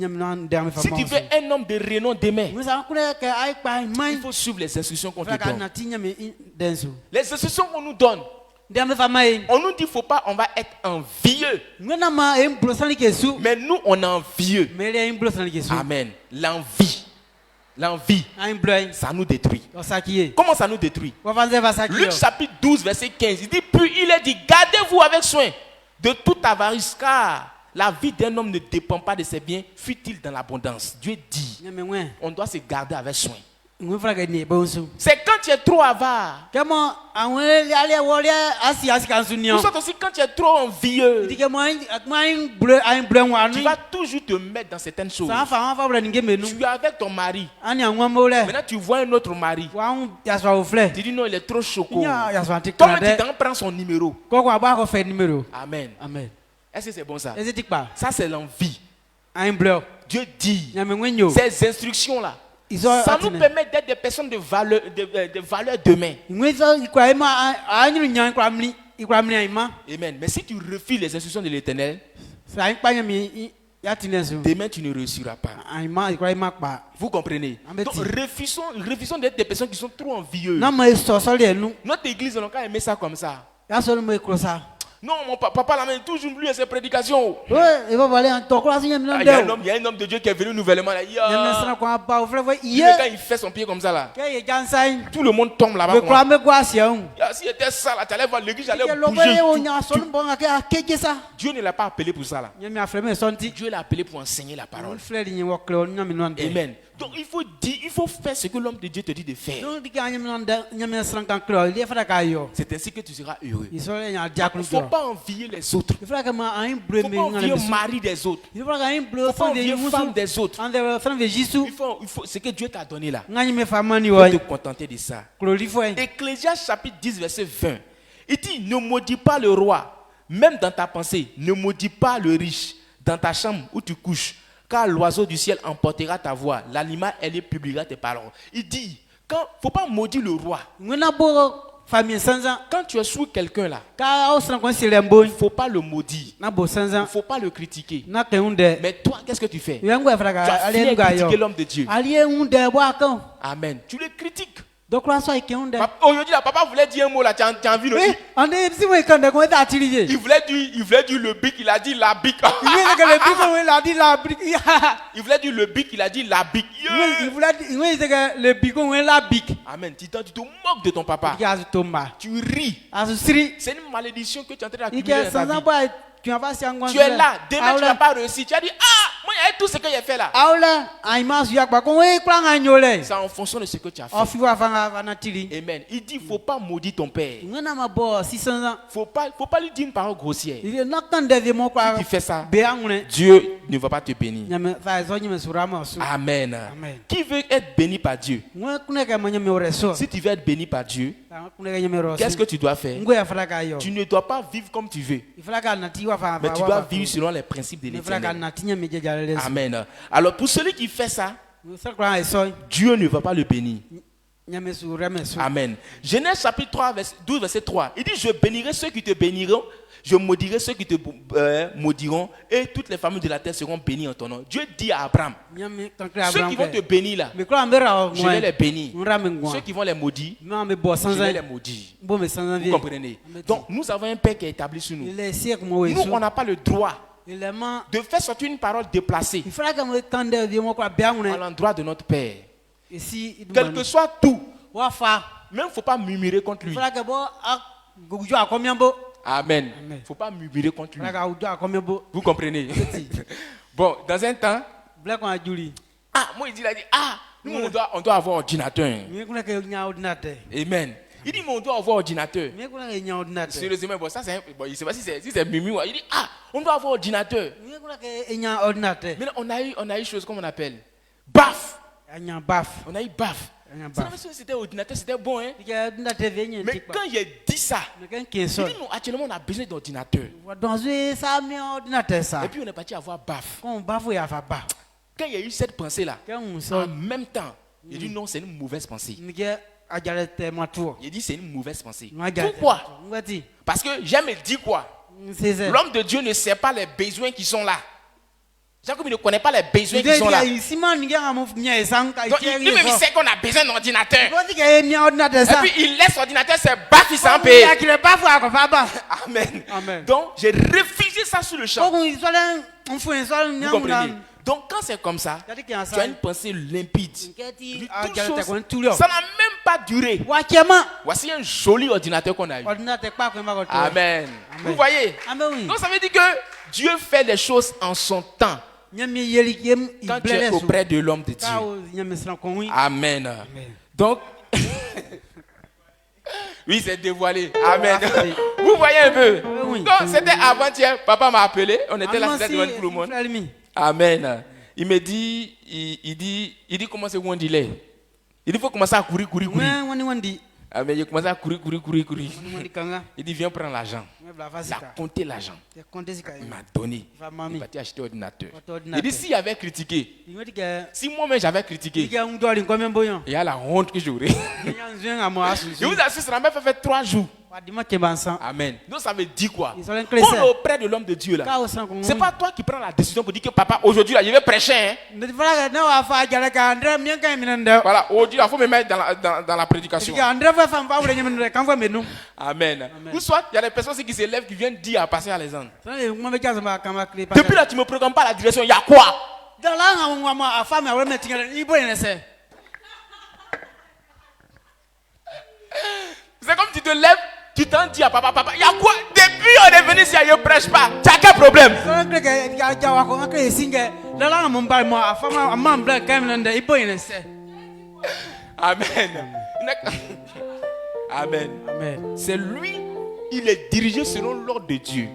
veux un homme de renom demain, il faut suivre les instructions qu'on te donne. Les instructions qu'on nous donne, on nous dit qu'il ne faut pas, on va être envieux. Mais nous, on est envieux. Amen. L'envie, ça nous détruit. Comment ça nous détruit? Luc chapitre 12, verset 15, il dit, puis il est dit, gardez-vous avec soin de toute avarice, car la vie d'un homme ne dépend pas de ses biens, fut-il dans l'abondance. Dieu dit, on doit se garder avec soin. C'est quand tu es trop avare. Ou soit aussi quand tu es trop envieux. Tu vas toujours te mettre dans certaines choses. Tu es avec ton mari. Maintenant tu vois un autre mari. Tu dis non, il est trop choquant. Toi tu t'en prends son numéro. Amen. Est-ce que c'est bon ça? Ça c'est l'envie. Dieu dit, ces instructions là, ça nous permet d'être des personnes de valeur demain. Amen. Mais si tu refuses les instructions de l'Éternel, demain tu ne réussiras pas. Vous comprenez? Donc refusons d'être des personnes qui sont trop envieuses. Notre église, on n'a qu'à aimer ça comme ça. Non, mon papa la main toujours lui et ses prédications. Il y a un homme de Dieu qui est venu nouvellement là. Quand il fait son pied comme ça là, tout le monde tombe là-bas. S'il était ça là, tu allais voir l'église, allait bouger. Dieu ne l'a pas appelé pour ça là. Dieu l'a appelé pour enseigner la parole. Amen. Donc il faut faire ce que l'homme de Dieu te dit de faire. C'est ainsi que tu seras heureux. Il ne faut pas envier les autres. Il ne faut pas envier le mari des autres. Il ne faut pas envier les femmes des autres. Il faut ce que Dieu t'a donné là. Il faut te contenter de ça. Ecclésiaste chapitre 10 verset 20. Il dit ne maudis pas le roi, même dans ta pensée. Ne maudis pas le riche dans ta chambre où tu couches. Car l'oiseau du ciel emportera ta voix, l'animal ailé publiera tes paroles. Il dit, il ne faut pas maudire le roi. Quand tu es sous quelqu'un là, il ne faut pas le maudire. Il ne faut pas le critiquer. Mais toi, qu'est-ce que tu fais? Tu as fini à critiquer l'homme de Dieu. Amen. Tu le critiques. Aujourd'hui, papa voulait dire un mot là, tu as envie de dire. Il voulait dire le bic, il a dit la bic. Il voulait dire le bic, il a dit la bic. Amen. Tu te moques de ton papa. Tu ris. C'est une malédiction que tu es en train d'accumuler dans ta vie. Tu es là, demain tu n'as pas réussi. Tu as dit, moi il y a tout ce que j'ai fait là. C'est en fonction de ce que tu as fait. Amen. Il dit, il ne faut pas maudire ton père. Il ne faut pas lui dire une parole grossière. Si tu fais ça, Dieu ne va pas te bénir. Amen. Qui veut être béni par Dieu? Si tu veux être béni par Dieu, qu'est-ce que tu dois faire? Tu ne dois pas vivre comme tu veux. Mais tu dois vivre selon les principes de l'Éternel. Amen. Alors pour celui qui fait ça, Dieu ne va pas le bénir. Amen. Genèse chapitre 3, 12, verset 3. Il dit, je bénirai ceux qui te béniront, je maudirai ceux qui te maudiront, et toutes les familles de la terre seront bénies en ton nom. Dieu dit à Abraham, ceux qui vont te bénir là, je vais les bénir. Ceux qui vont les maudire, je vais les maudire. Vous comprenez? Donc nous avons un Père qui est établi sur nous. Nous, on n'a pas le droit de faire sortir une parole déplacée à l'endroit de notre Père. Quel que soit tout, même il ne faut pas murmurer contre lui. Amen. Il ne faut pas murmurer contre lui. Vous comprenez? Bon, dans un temps, moi il dit, nous on doit avoir ordinateur. Amen. Il dit, mais on doit avoir ordinateur. Sérieusement, bon, ça c'est bon, il ne sait pas si c'est Mimi. Il dit, on doit avoir ordinateur. Mais on a eu chose comme on appelle BAF. On a eu BAF. C'était ordinateur, c'était bon. Hein? Mais quand il a dit ça, il dit, non, actuellement on a besoin d'ordinateur. Et puis on est parti avoir BAF. Quand il y a eu cette pensée-là, en même temps, il dit, non, c'est une mauvaise pensée. Il dit c'est une mauvaise pensée. Pourquoi? Parce que j'aime dire quoi? L'homme de Dieu ne sait pas les besoins qui sont là. Jacob ne connaît pas les besoins qui sont là. Donc, lui-même il sait qu'on a besoin d'ordinateur. Et puis il laisse l'ordinateur se battre sans payer. Amen. Donc j'ai refusé ça sur le champ. Vous comprenez? Donc quand c'est comme ça, tu as une pensée limpide. Ça n'a même pas duré. Voici un joli ordinateur qu'on a eu. Amen. Vous voyez? Donc ça veut dire que Dieu fait les choses en son temps. Quand tu es auprès de l'homme de Dieu. Amen. Donc, oui, c'est dévoilé. Amen. Vous voyez un peu? Donc c'était avant-hier, papa m'a appelé. On était là, c'était devant tout le monde. Amen. Il me dit, il dit comment c'est qu'on dit là. Il dit il faut commencer à courir. Amen. Il a commencé à courir. Il dit viens prendre l'argent. Il a compté l'argent. Il m'a donné. Il est parti acheter l'ordinateur. Il dit s'il avait critiqué, si moi-même j'avais critiqué, il y a la honte que j'aurais. Je vous assure, ça m'a fait 3 jours. Amen. Donc ça veut dire quoi? Quand auprès de l'homme de Dieu là, c'est pas toi qui prends la décision pour dire que papa, aujourd'hui là, je vais prêcher. Hein? Voilà, aujourd'hui il faut me mettre dans la prédication. Amen. Ou soit il y a des personnes qui se lèvent qui viennent dire à passer à les ans. Depuis là, tu me programmes pas la direction, il y a quoi? C'est comme tu te lèves, tu t'en dis à papa, il y a quoi? Depuis on est venu ici, je ne prêche pas. Tu as quel problème? Amen. Amen. Amen. C'est lui, il est dirigé selon l'ordre de Dieu.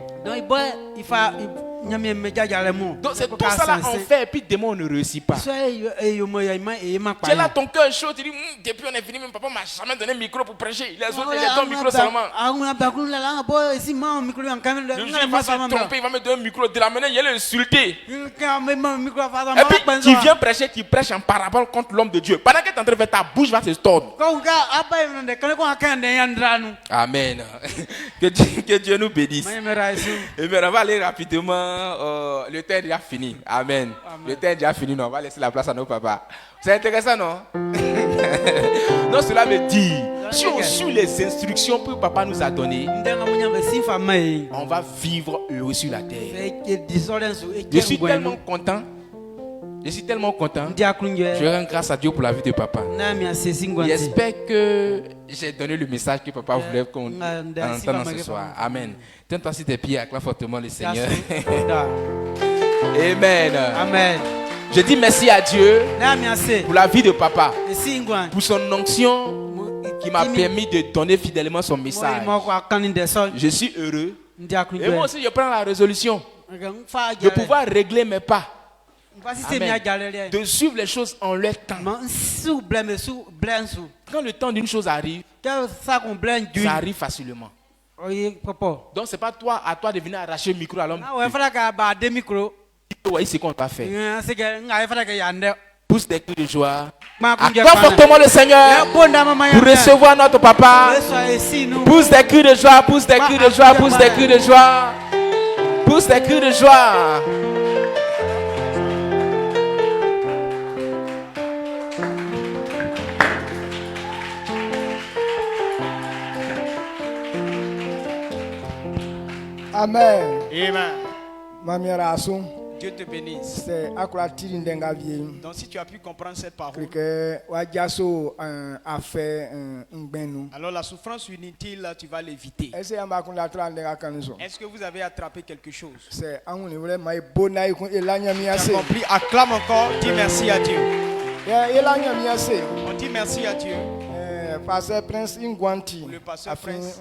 Donc c'est tout ça là on fait et puis demain on ne réussit pas. Tu es là, ton cœur est chaud, tu dis depuis on est venu, même papa m'a jamais donné un micro pour prêcher. Les autres ils ont un micro seulement. Le jour il va se tromper, il va me donner un micro, de la manière il va l'insulter. Et puis tu viens prêcher, tu prêches en parabole contre l'homme de Dieu. Pendant que tu es en train de faire, ta bouche va se tordre. Amen. Que Dieu nous bénisse. Et bien on va aller rapidement. Le temps est déjà fini. Amen. Le temps est déjà fini. Non, on va laisser la place à nos papas. C'est intéressant, non? Non, cela veut dire, si on suit les instructions que papa nous a données, on va vivre heureux sur la terre. Je suis tellement content. Je suis tellement content. Je rends grâce à Dieu pour la vie de papa. J'espère que j'ai donné le message que papa voulait qu'on entende ce soir. Amen. Tiens-toi sur tes pieds, acclame fortement le Seigneur. Amen. Amen. Je dis merci à Dieu pour la vie de papa, pour son onction qui m'a permis de donner fidèlement son message. Je suis heureux. Et moi aussi, je prends la résolution de pouvoir régler mes pas. Amen. De suivre les choses en leur temps. Quand le temps d'une chose arrive, ça arrive facilement. Donc c'est pas à toi de venir arracher le micro à l'homme. Voyez ce qu'on va faire. Pousse des cris de joie. Acclame fortement le Seigneur pour recevoir notre papa. Pousse des cris de joie, pousse des cris de joie, pousse des cris de joie. Pousse des cris de joie. Amen. Amen. Dieu te bénisse. Donc si tu as pu comprendre cette parole, alors la souffrance inutile, tu vas l'éviter. Est-ce que vous avez attrapé quelque chose? Accompli, acclame encore, dis merci à Dieu. On dit merci à Dieu. Pasteur Prince Ingwanti. Le pasteur Prince.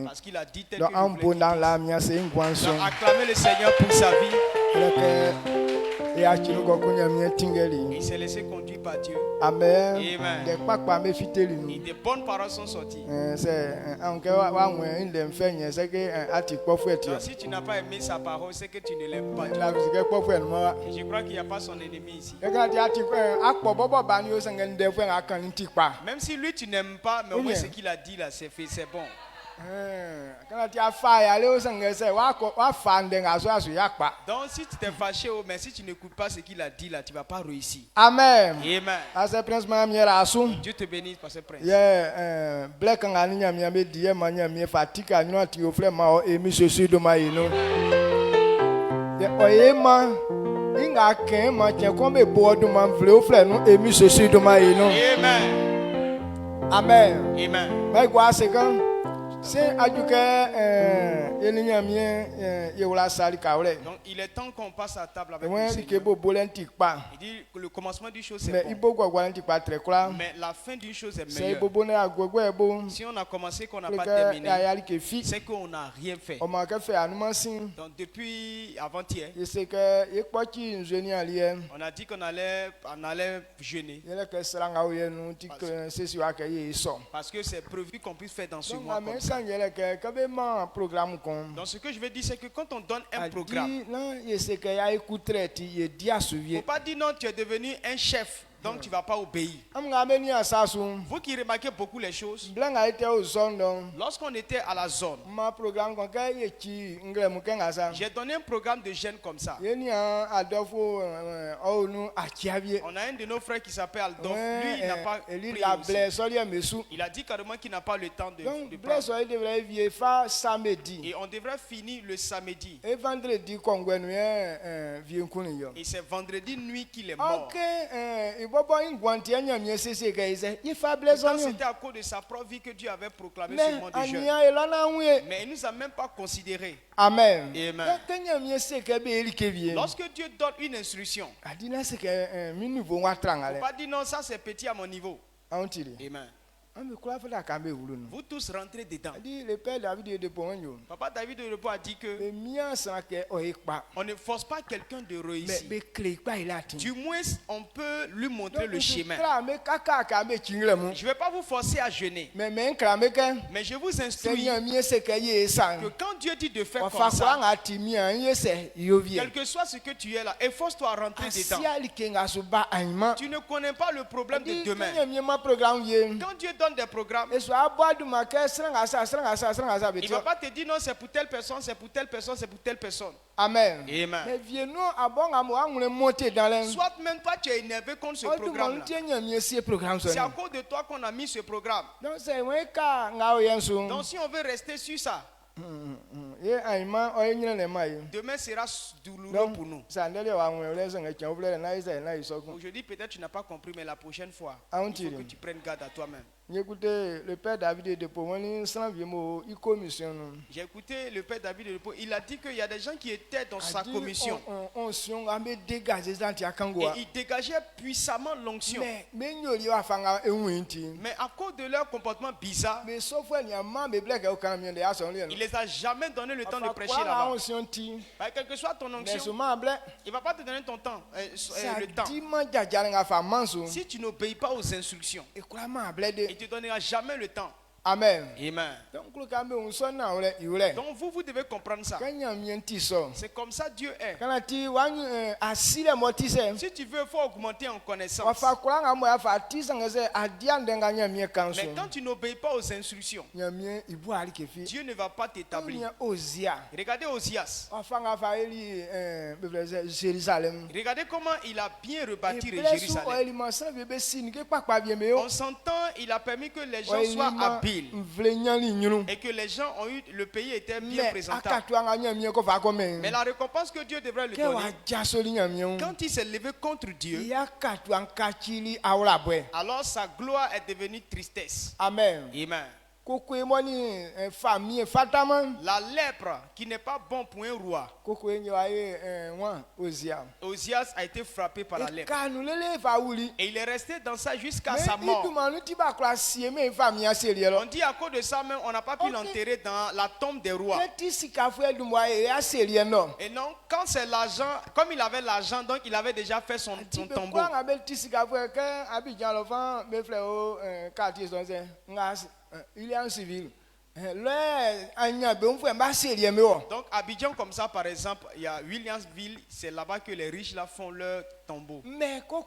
Parce qu'il a dit tel que vous voulez. Acclamez le Seigneur pour sa vie. Il s'est laissé conduire par Dieu. Amen. Amen. Et des bonnes paroles sont sorties. Donc, si tu n'as pas aimé sa parole, c'est que tu ne l'aimes pas. Et je crois qu'il n'y a pas son ennemi ici. Même si lui tu n'aimes pas, mais au moins ce qu'il a dit là, c'est fait, c'est bon. Donc si tu t'es fâché, mais si tu n'écoutes pas ce qu'il a dit là, tu ne vas pas réussir. Amen. Amen. Dieu te bénisse par ce prince. Amen. Amen. Donc il est temps qu'on passe à table avec le Seigneur. Il dit que le commencement d'une chose c'est bon, mais la fin d'une chose est meilleure. Si on a commencé qu'on n'a pas terminé, c'est qu'on n'a rien fait. Donc depuis avant-hier, on a dit qu'on allait jeûner, parce que c'est prévu qu'on puisse faire dans ce mois. Donc ce que je veux dire, c'est que quand on donne un programme, il ne faut pas dire non, tu es devenu un chef Donc tu ne vas pas obéir. Vous qui remarquez beaucoup les choses, lorsqu'on était à la zone, j'ai donné un programme de jeûne comme ça. On a un de nos frères qui s'appelle Aldolf. Lui, il n'a pas pris aussi. Il a dit carrément qu'il n'a pas le temps de prendre. Et on devrait finir le samedi. Et c'est vendredi nuit qu'il est mort. C'était à cause de sa propre vie que Dieu avait proclamé ce moment de jeûne. Mais il ne nous a même pas considérés. Amen. Amen. Lorsque Dieu donne une instruction, il ne faut pas dire non, ça c'est petit à mon niveau. Amen. Vous tous rentrez dedans. Papa David de Repos a dit que on ne force pas quelqu'un de réussir. Du moins, on peut lui montrer le chemin. Je ne vais pas vous forcer à jeûner. Mais je vous instruis que quand Dieu dit de faire comme ça, quel que soit ce que tu es là, efforce-toi à rentrer dedans. Tu ne connais pas le problème de demain. Quand Dieu donne des programmes, il ne va pas te dire non, c'est pour telle personne, c'est pour telle personne, c'est pour telle personne. Amen. Amen. Soit même toi tu es énervé contre ce programme. C'est à cause de toi qu'on a mis ce programme. Donc si on veut rester sur ça, demain sera douloureux pour nous. Aujourd'hui peut-être tu n'as pas compris, mais la prochaine fois, il faut que tu prennes garde à toi-même. Écoutez, le père David de Pau, j'ai écouté le père David de Pau. Il a dit qu'il y a des gens qui étaient dans sa commission. Et il dégageait puissamment l'onction. Mais à cause de leur comportement bizarre, il ne les a jamais donné le temps de prêcher là-bas. Quelle que soit ton onction, il ne va pas te donner ton temps, le temps. Si tu n'obéis pas aux instructions, il ne te donnera jamais le temps. Amen. Amen. Donc vous devez comprendre ça. C'est comme ça Dieu est. Si tu veux, il faut augmenter en connaissance. Mais quand tu n'obéis pas aux instructions, Dieu ne va pas t'établir. Regardez Osias. Regardez comment il a bien rebâti Jérusalem. En son temps, il a permis que les gens soient habiles. Et que les gens ont eu, le pays était bien présentable. Mais la récompense que Dieu devrait lui donner, quand il s'est levé contre Dieu, alors sa gloire est devenue tristesse. Amen. Amen. La lèpre qui n'est pas bon pour un roi. Osias a été frappé par la lèpre. Et il est resté dans ça jusqu'à sa mort. On dit à cause de ça même, on n'a pas pu l'enterrer dans la tombe des rois. Et non, quand c'est l'argent, comme il avait l'argent, donc il avait déjà fait son tombeau. Il est en civil. Donc Abidjan comme ça par exemple, il y a Williamsville, c'est là-bas que les riches là font leur tombeau. Maintenant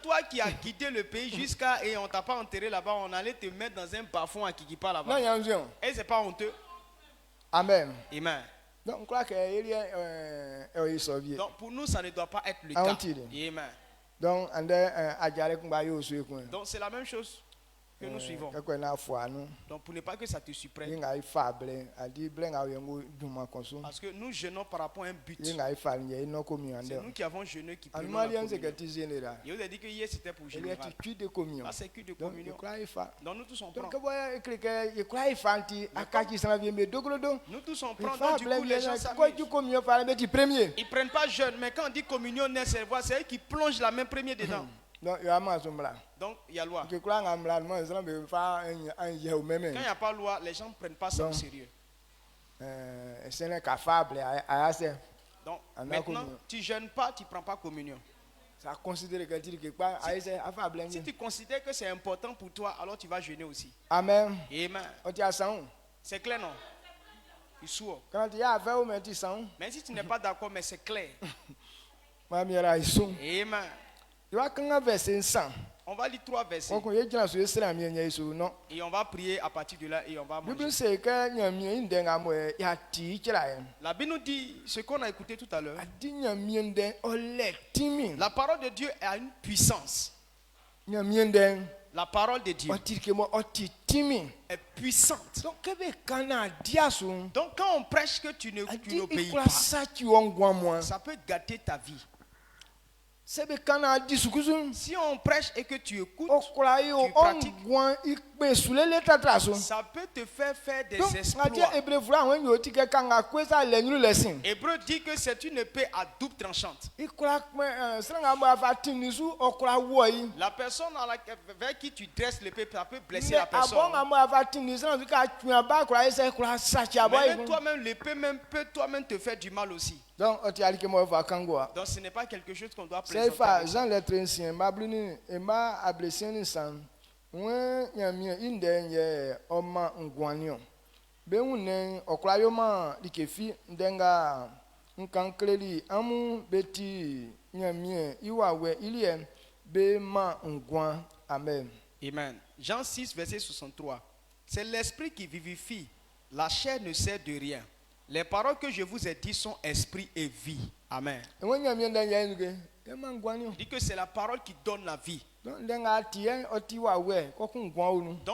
toi qui as quitté le pays jusqu'à et on t'a pas enterré là-bas, on allait te mettre dans un bas-fond à Kikipa là-bas. Et c'est pas honteux. Amen. Amen. Donc pour nous ça ne doit pas être le cas. Amen. Donc c'est la même chose que nous suivons. Donc pour ne pas que ça te surprenne. Parce que nous jeûnons par rapport à un but. C'est nous qui avons jeûné qui prenons la communion. Et vous avez dit que hier c'était pour général. Là c'est culte de communion. Donc nous tous on prend. Nous tous on prend. Donc du coup les gens s'amusent. Ils prennent pas jeûne, mais quand on dit communion, c'est eux qui plongent la main premier dedans. Donc il y a loi. Quand il n'y a pas loi, les gens ne prennent pas ça au sérieux. Donc maintenant, tu ne jeûnes pas, tu ne prends pas communion. Si tu considères que c'est important pour toi, alors tu vas jeûner aussi. Amen. Amen. C'est clair, non? Mais si tu n'es pas d'accord, mais c'est clair. Amen. On va lire 3 versets. Et on va prier à partir de là et on va manger. La Bible nous dit ce qu'on a écouté tout à l'heure. La parole de Dieu a une puissance. La parole de Dieu est puissante. Donc quand on prêche que tu n'obéis pas, ça peut gâter ta vie. Si on prêche et que tu écoutes, tu pratiques, ça peut te faire des exploits. Hébreu dit que c'est une épée à double tranchante. La personne vers qui tu dresses l'épée, ça peut blesser la personne. Mais toi-même, l'épée peut toi-même te faire du mal aussi. Donc ce n'est pas quelque chose qu'on doit présenter. Jean lettre ancien mabluni ema ablesien san wen nyamia inde oma ngwanio be unen okrayo ma dikefi ndenga nkankleli amu beti nyamia iwawe ilie be ma ngwan. Amen. Amen. Jean 6 verset 63. C'est l'esprit qui vivifie, la chair ne sert de rien. Les paroles que je vous ai dites sont esprit et vie. Amen. Il dit que c'est la parole qui donne la vie. Donc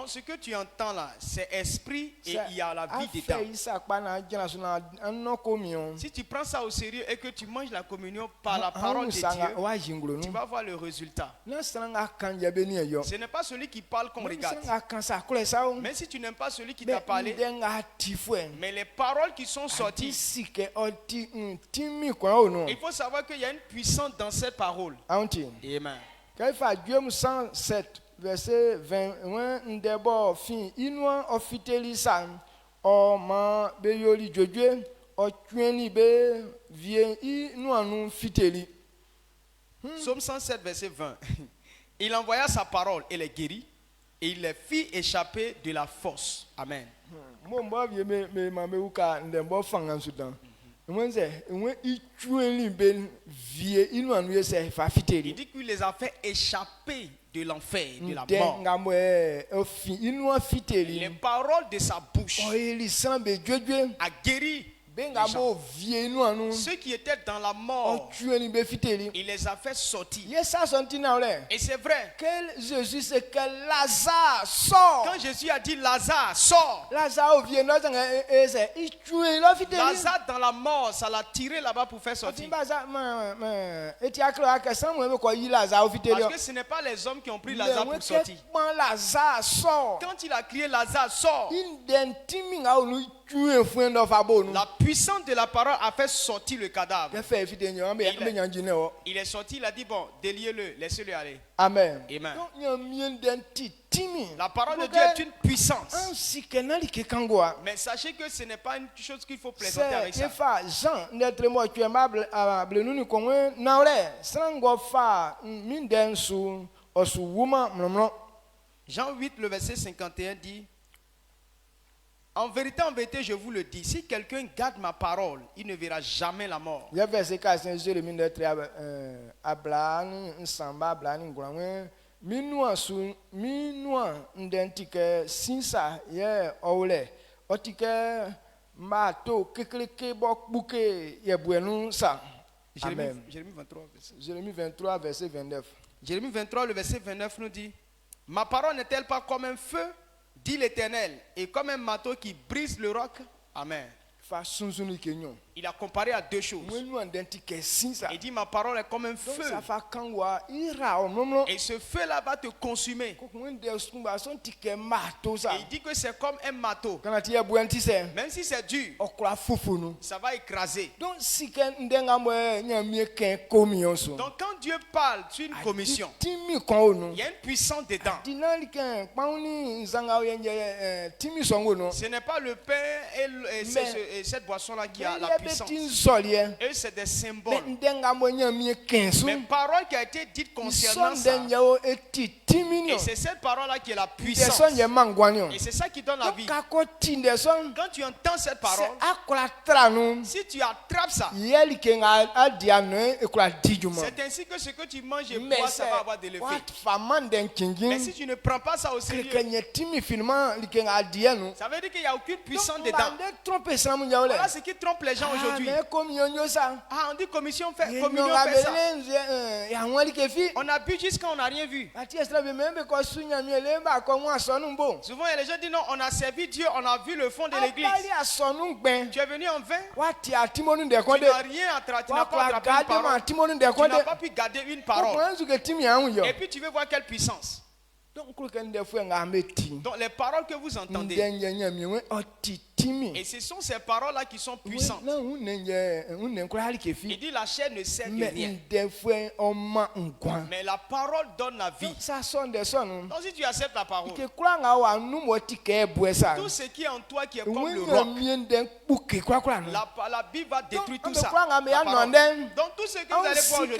ce que tu entends là, c'est esprit et il y a la vie dedans. Si tu prends ça au sérieux et que tu manges la communion par la parole de Dieu, tu vas voir le résultat. Ce n'est pas celui qui parle qu'on regarde. Mais si tu n'aimes pas celui qui t'a parlé, mais les paroles qui sont sorties, il faut savoir qu'il y a une puissance dans cette parole. Amen. Dieu 107 verset 20 ndebo fin inwa ofiteli san o ma be yoli jojo o twani be vie inwa nu fiteli. Psaume 107 verset 20. Il envoya sa parole et les guérit et il les fit échapper de la force. Amen. Momba vie me mameuka ndembo fangan sudan. Il dit qu'il les a fait échapper de l'enfer, de la mort. Les paroles de sa bouche a guéri ceux qui étaient dans la mort. Il les a fait sortir. Et c'est vrai. Jésus, c'est que Lazare sort. Quand Jésus a dit Lazare sort, Lazare dans la mort, ça l'a tiré là-bas pour faire sortir. Parce que ce n'est pas les hommes qui ont pris Lazare pour sortir. Quand il a crié Lazare sort, la puissance de la parole a fait sortir le cadavre. Il est sorti, il a dit bon, déliez-le, laissez-le aller. Amen. Amen. La parole de Dieu est une puissance. Mais sachez que ce n'est pas une chose qu'il faut plaisanter avec ça. Jean 8, le verset 51 dit: en vérité, je vous le dis, si quelqu'un garde ma parole, il ne verra jamais la mort. Jérémie 23, verset 29. Jérémie 23, le verset 29 nous dit: ma parole n'est-elle pas comme un feu, dit l'Éternel, et comme un marteau qui brise le roc? Amen. Il a comparé à deux choses. Il dit ma parole est comme un feu. Et ce feu-là va te consumer. Et il dit que c'est comme un marteau. Même si c'est dur, ça va écraser. Donc quand Dieu parle sur une commission, il y a une puissance dedans. Ce n'est pas le pain et cette boisson-là qui a la puissance. Eux, c'est des symboles. Mais parole qui a été dite concernant ça, et c'est cette parole-là qui est la puissance. Et c'est ça qui donne la vie. Quand tu entends cette parole, si tu attrapes ça, c'est ainsi que ce que tu manges et bois, ça va avoir de l'effet. Mais si tu ne prends pas ça au sérieux, ça veut dire qu'il n'y a aucune puissance dedans. Voilà ce qui trompe les gens aujourd'hui. On dit communion fait ça. On a bu jusqu'à on n'a rien vu. Souvent les gens disent non, on a servi Dieu, on a vu le fond de l'église. Tu es venu en vain. Tu n'as rien attrapé, tu n'as pas attrapé une parole. Tu n'as pas pu garder une parole. Et puis tu veux voir quelle puissance. Donc les paroles que vous entendez, et ce sont ces paroles-là qui sont puissantes. Il dit la chair ne sert de rien. Mais la parole donne la vie. Donc si tu acceptes la parole, tout ce qui est en toi qui est comme le roc, la Bible va détruire tout ça. Donc tout ce que vous allez voir aujourd'hui,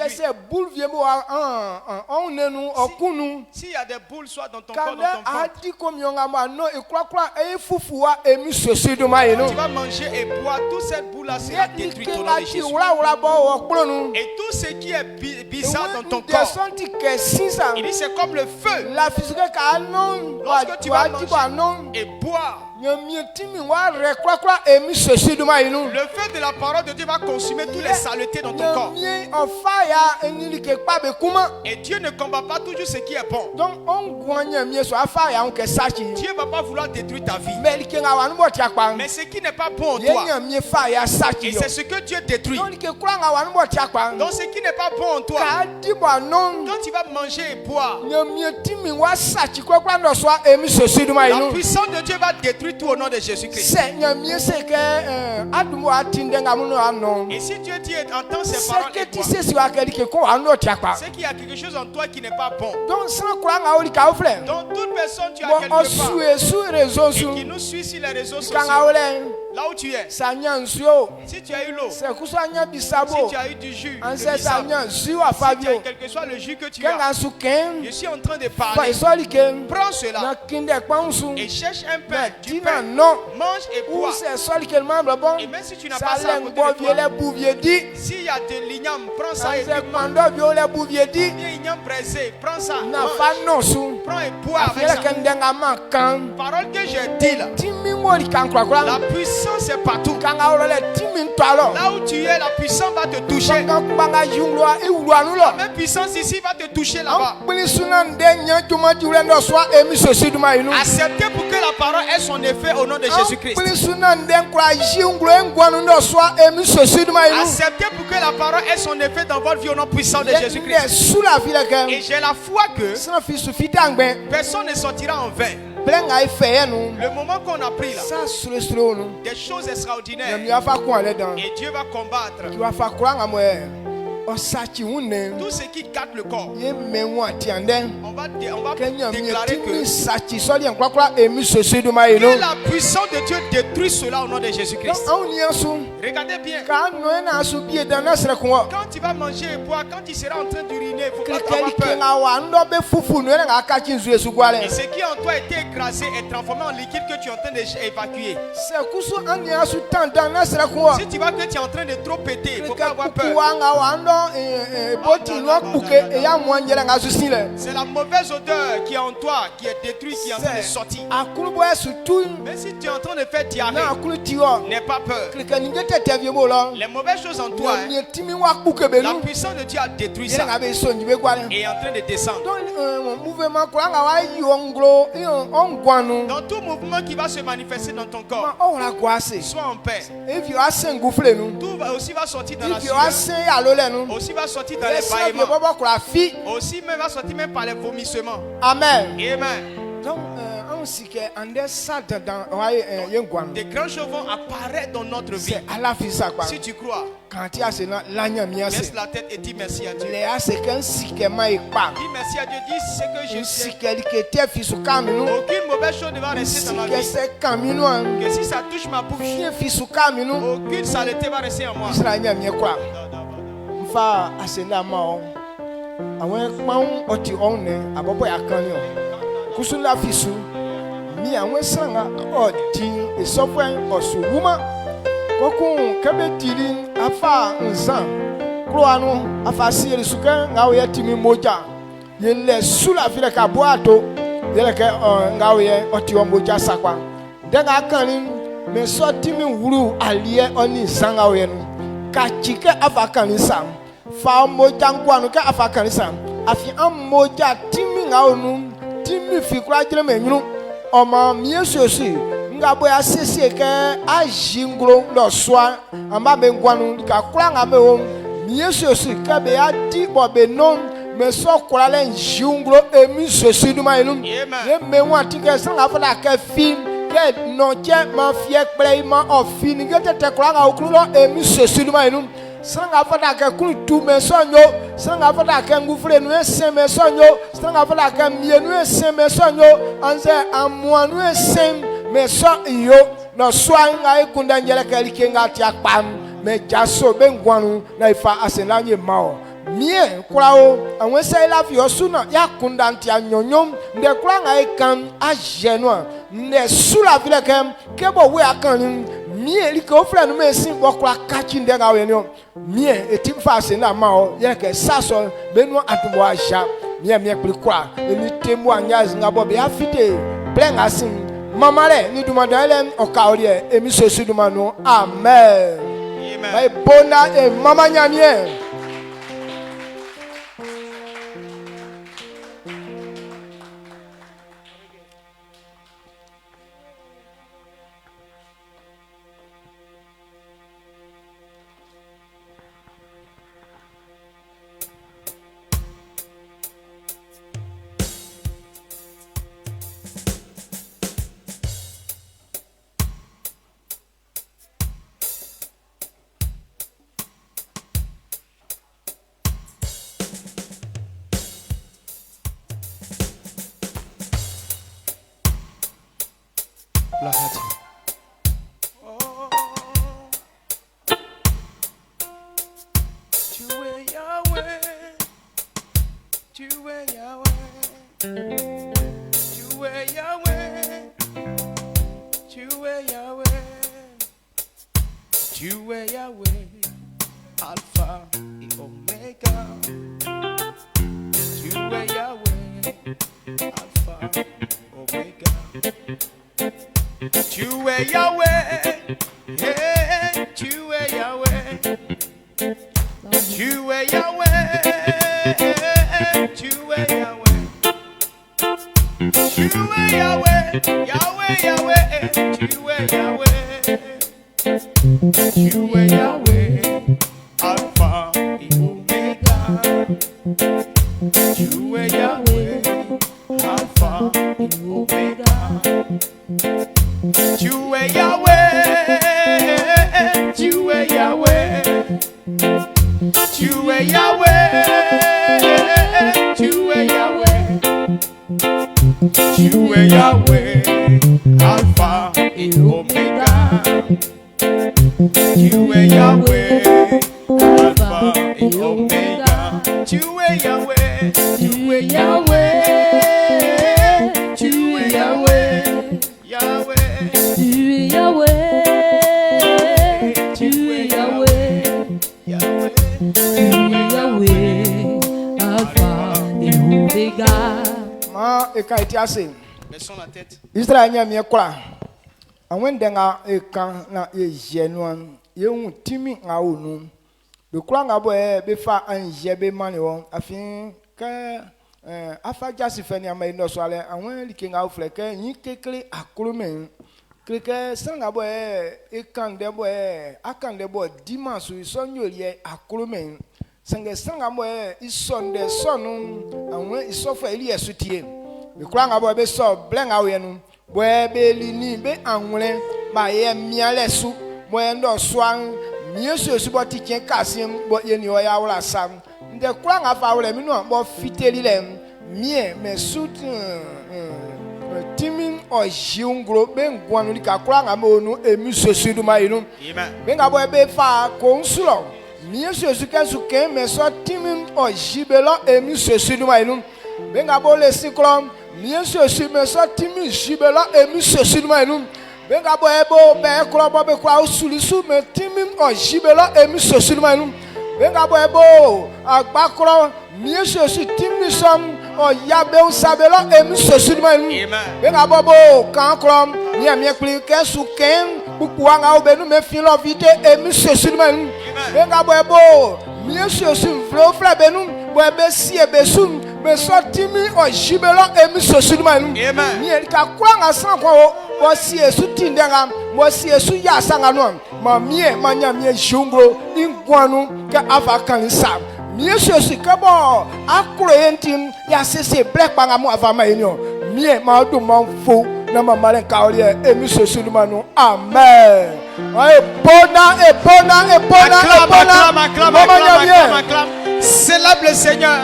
s'il y a des boules soit dans ton corps, dans ton ventre, tu vas manger et boire, toute cette boule-là sera détruite au nom de Jésus. Et tout ce qui est bizarre dans ton corps, il dit c'est comme le feu. Lorsque tu vas manger et boire, le feu de la parole de Dieu va consumer toutes les saletés dans ton corps. Et Dieu ne combat pas toujours ce qui est bon. Dieu ne va pas vouloir détruire ta vie. Mais ce qui n'est pas bon en toi, et c'est ce que Dieu détruit. Donc ce qui n'est pas bon en toi, quand tu vas manger et boire, la puissance de Dieu va détruire tout au nom de Jésus-Christ. Et si Dieu dit entend ces paroles et bois, c'est qu'il y a quelque chose en toi qui n'est pas bon. Donc toute personne tu as quelque part et qui nous suit sur les réseaux sociaux, là où tu es, si tu as eu l'eau, si tu as eu du jus, si tu as quel que soit le jus que tu as, je suis en train de parler. Prends cela et cherche un pain, du pain, mange et bois. Et même si tu n'as pas ça à côté de toi, s'il y a de l'igname, prends ça et l'igname braisé, prends ça, mange, prends et bois avec ça. Parole que j'ai dit là, la puissance est partout. Là où tu es, la puissance va te toucher. La même puissance ici va te toucher là-bas. Acceptez pour que la parole ait son effet au nom de Jésus-Christ. Acceptez pour que la parole ait son effet dans votre vie au nom puissant de Jésus-Christ. Et j'ai la foi que personne ne sortira en vain. Le moment qu'on a pris là, des choses extraordinaires, et Dieu va combattre tout ce qui gâte le corps. On va déclarer que la puissance de Dieu détruit cela au nom de Jésus-Christ. Regardez bien. Quand tu vas manger et boire, quand tu seras en train d'uriner, il ne faut pas avoir peur. Et ce qui en toi a été écrasé est transformé en liquide que tu es en train d'évacuer. Si tu vois que tu es en train de trop péter, il ne faut pas avoir peur. C'est la mauvaise odeur qui est en toi, qui est détruite, qui est en train de sortir. Mais si tu es en train de faire diarrhée, n'aie pas peur. Les mauvaises choses en toi, la puissance de Dieu a détruit ça et est en train de descendre. Dans tout mouvement qui va se manifester dans ton corps, sois en paix. Tout aussi va sortir dans la sueur, aussi va sortir dans les bâillements, aussi même va sortir même par les vomissements. Amen. Amen. Donc, Des grands choses vont apparaître dans notre vie. Si tu crois, baisse la tête et dis merci à Dieu. Dis merci à Dieu, dis ce que je sais. Aucune mauvaise chose ne va rester dans ma vie. Que si ça touche ma bouche, aucune saleté va rester en moi. Kusula fisu mi anwe sanga odin esofwen osuwuma kokun kebetiri afa nzan kroanu afa siri suka ngawe timi moja yele sula vile ka boato yele ke ngawe oti o moja sakwa denga kanin me so timi wuru alie oni sanga we nu ka chike afa kanin sam fa moja ngwanu ka afa kanin sam afi am moja timi ngaonu timi fi kura jire menyu oma miesosi ngabo ya sese ke ajingro lo soa amba be ngwanu ka kura ngame wo miesosi ka be ya di bobe non me so kura le jingro emi sosi duma enu ye me wa tike sanga fala ke fi ke no che ma fie play ma ofini ke te kura nga okru lo emi sosi duma enu sanga fada ke kunu tu me sonyo sanga fada ke ngufre nu ese me sonyo sanga fada ke mienu ese me sonyo anze amuanu ese me so yo no swa nga ikunda njele ke likenga ti akpam me jaso be ngwanu na ifa asenanye mao mie kwao anwe se la fi osuna ya kunda nti anyonyom nde kwa nga ikan ajenwa nde sula vile ke bo we akan mie liko ofra no mesin bokwa kachi ndenga wenyo mie etim fa se na ma o ye ke saso benu atubo aja mie klikwa eni temu anyaz ngabo be afite plenga sin mamare ni dumanda ele okaorie emi sosu dumanu amen mai bona e mama nyamie. Baissons la tête. Israël nyamie kwa awendenga ekan na ejenuan yehu timi ngaunu be kwa ngabo be fa anje be mani won afin ka afa jasi fani amai no so ale awen likenga ofleke yin kekele akulumen kreke sanga bo ekan de bo akan de bo dimansu isonyolie akulumen sanga bo isonde sonu awen isofa eli esutie be kwa ngabo be so blenga we nu Boy belini be anwlen ba ye miale su boy ndo swang mie so su bo ti ken kasim bo ye ni o ya wala sam nde kura nga fa wala mi no bo fiteli le mie me sut timin o jiungro be ngwanu li ka kura nga mo nu emi so su du ma inu be nga boy be fa ko nsulo mie so su ka su ken me so timin o jibelo emi so su du ma inu be nga bo le sikrom mie so su me so timin jibelo emi so su du ma inu benga bo ebo be kro bo be kwa usulisu me timim o jibelo emi sosul manu benga bo ebo agba kro mi sosul timmi som o yabe usabelo emi sosul manu benga bo kan kro mi ami pli ke su ken buku anga obenu me fin lo vite emi sosul manu benga bo ebo mi sosul vlo fra benu bo be si ebe sum me so timi o jibelo emi sosul manu mi ka kwa nga san ko Voici Yesu tindanga, voici Yesu yasanga no, ma mie manya mie jungro ingwanu ke avakanisa. Mie Yesu kabo akroyentim ya sese black banga mo avama enyo. Mie ma do manfo na mama len kaolie emi Yesu manu. Amen. Acclame. Célèbre le Seigneur.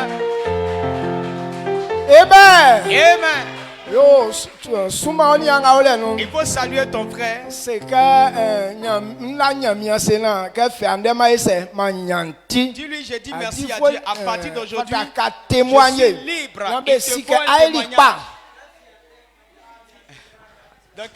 Amen. Amen. Il faut saluer ton frère. C'est que dis-lui, j'ai dit merci à Dieu. À partir d'aujourd'hui, je suis libre. Il te faut un témoignage. Donc,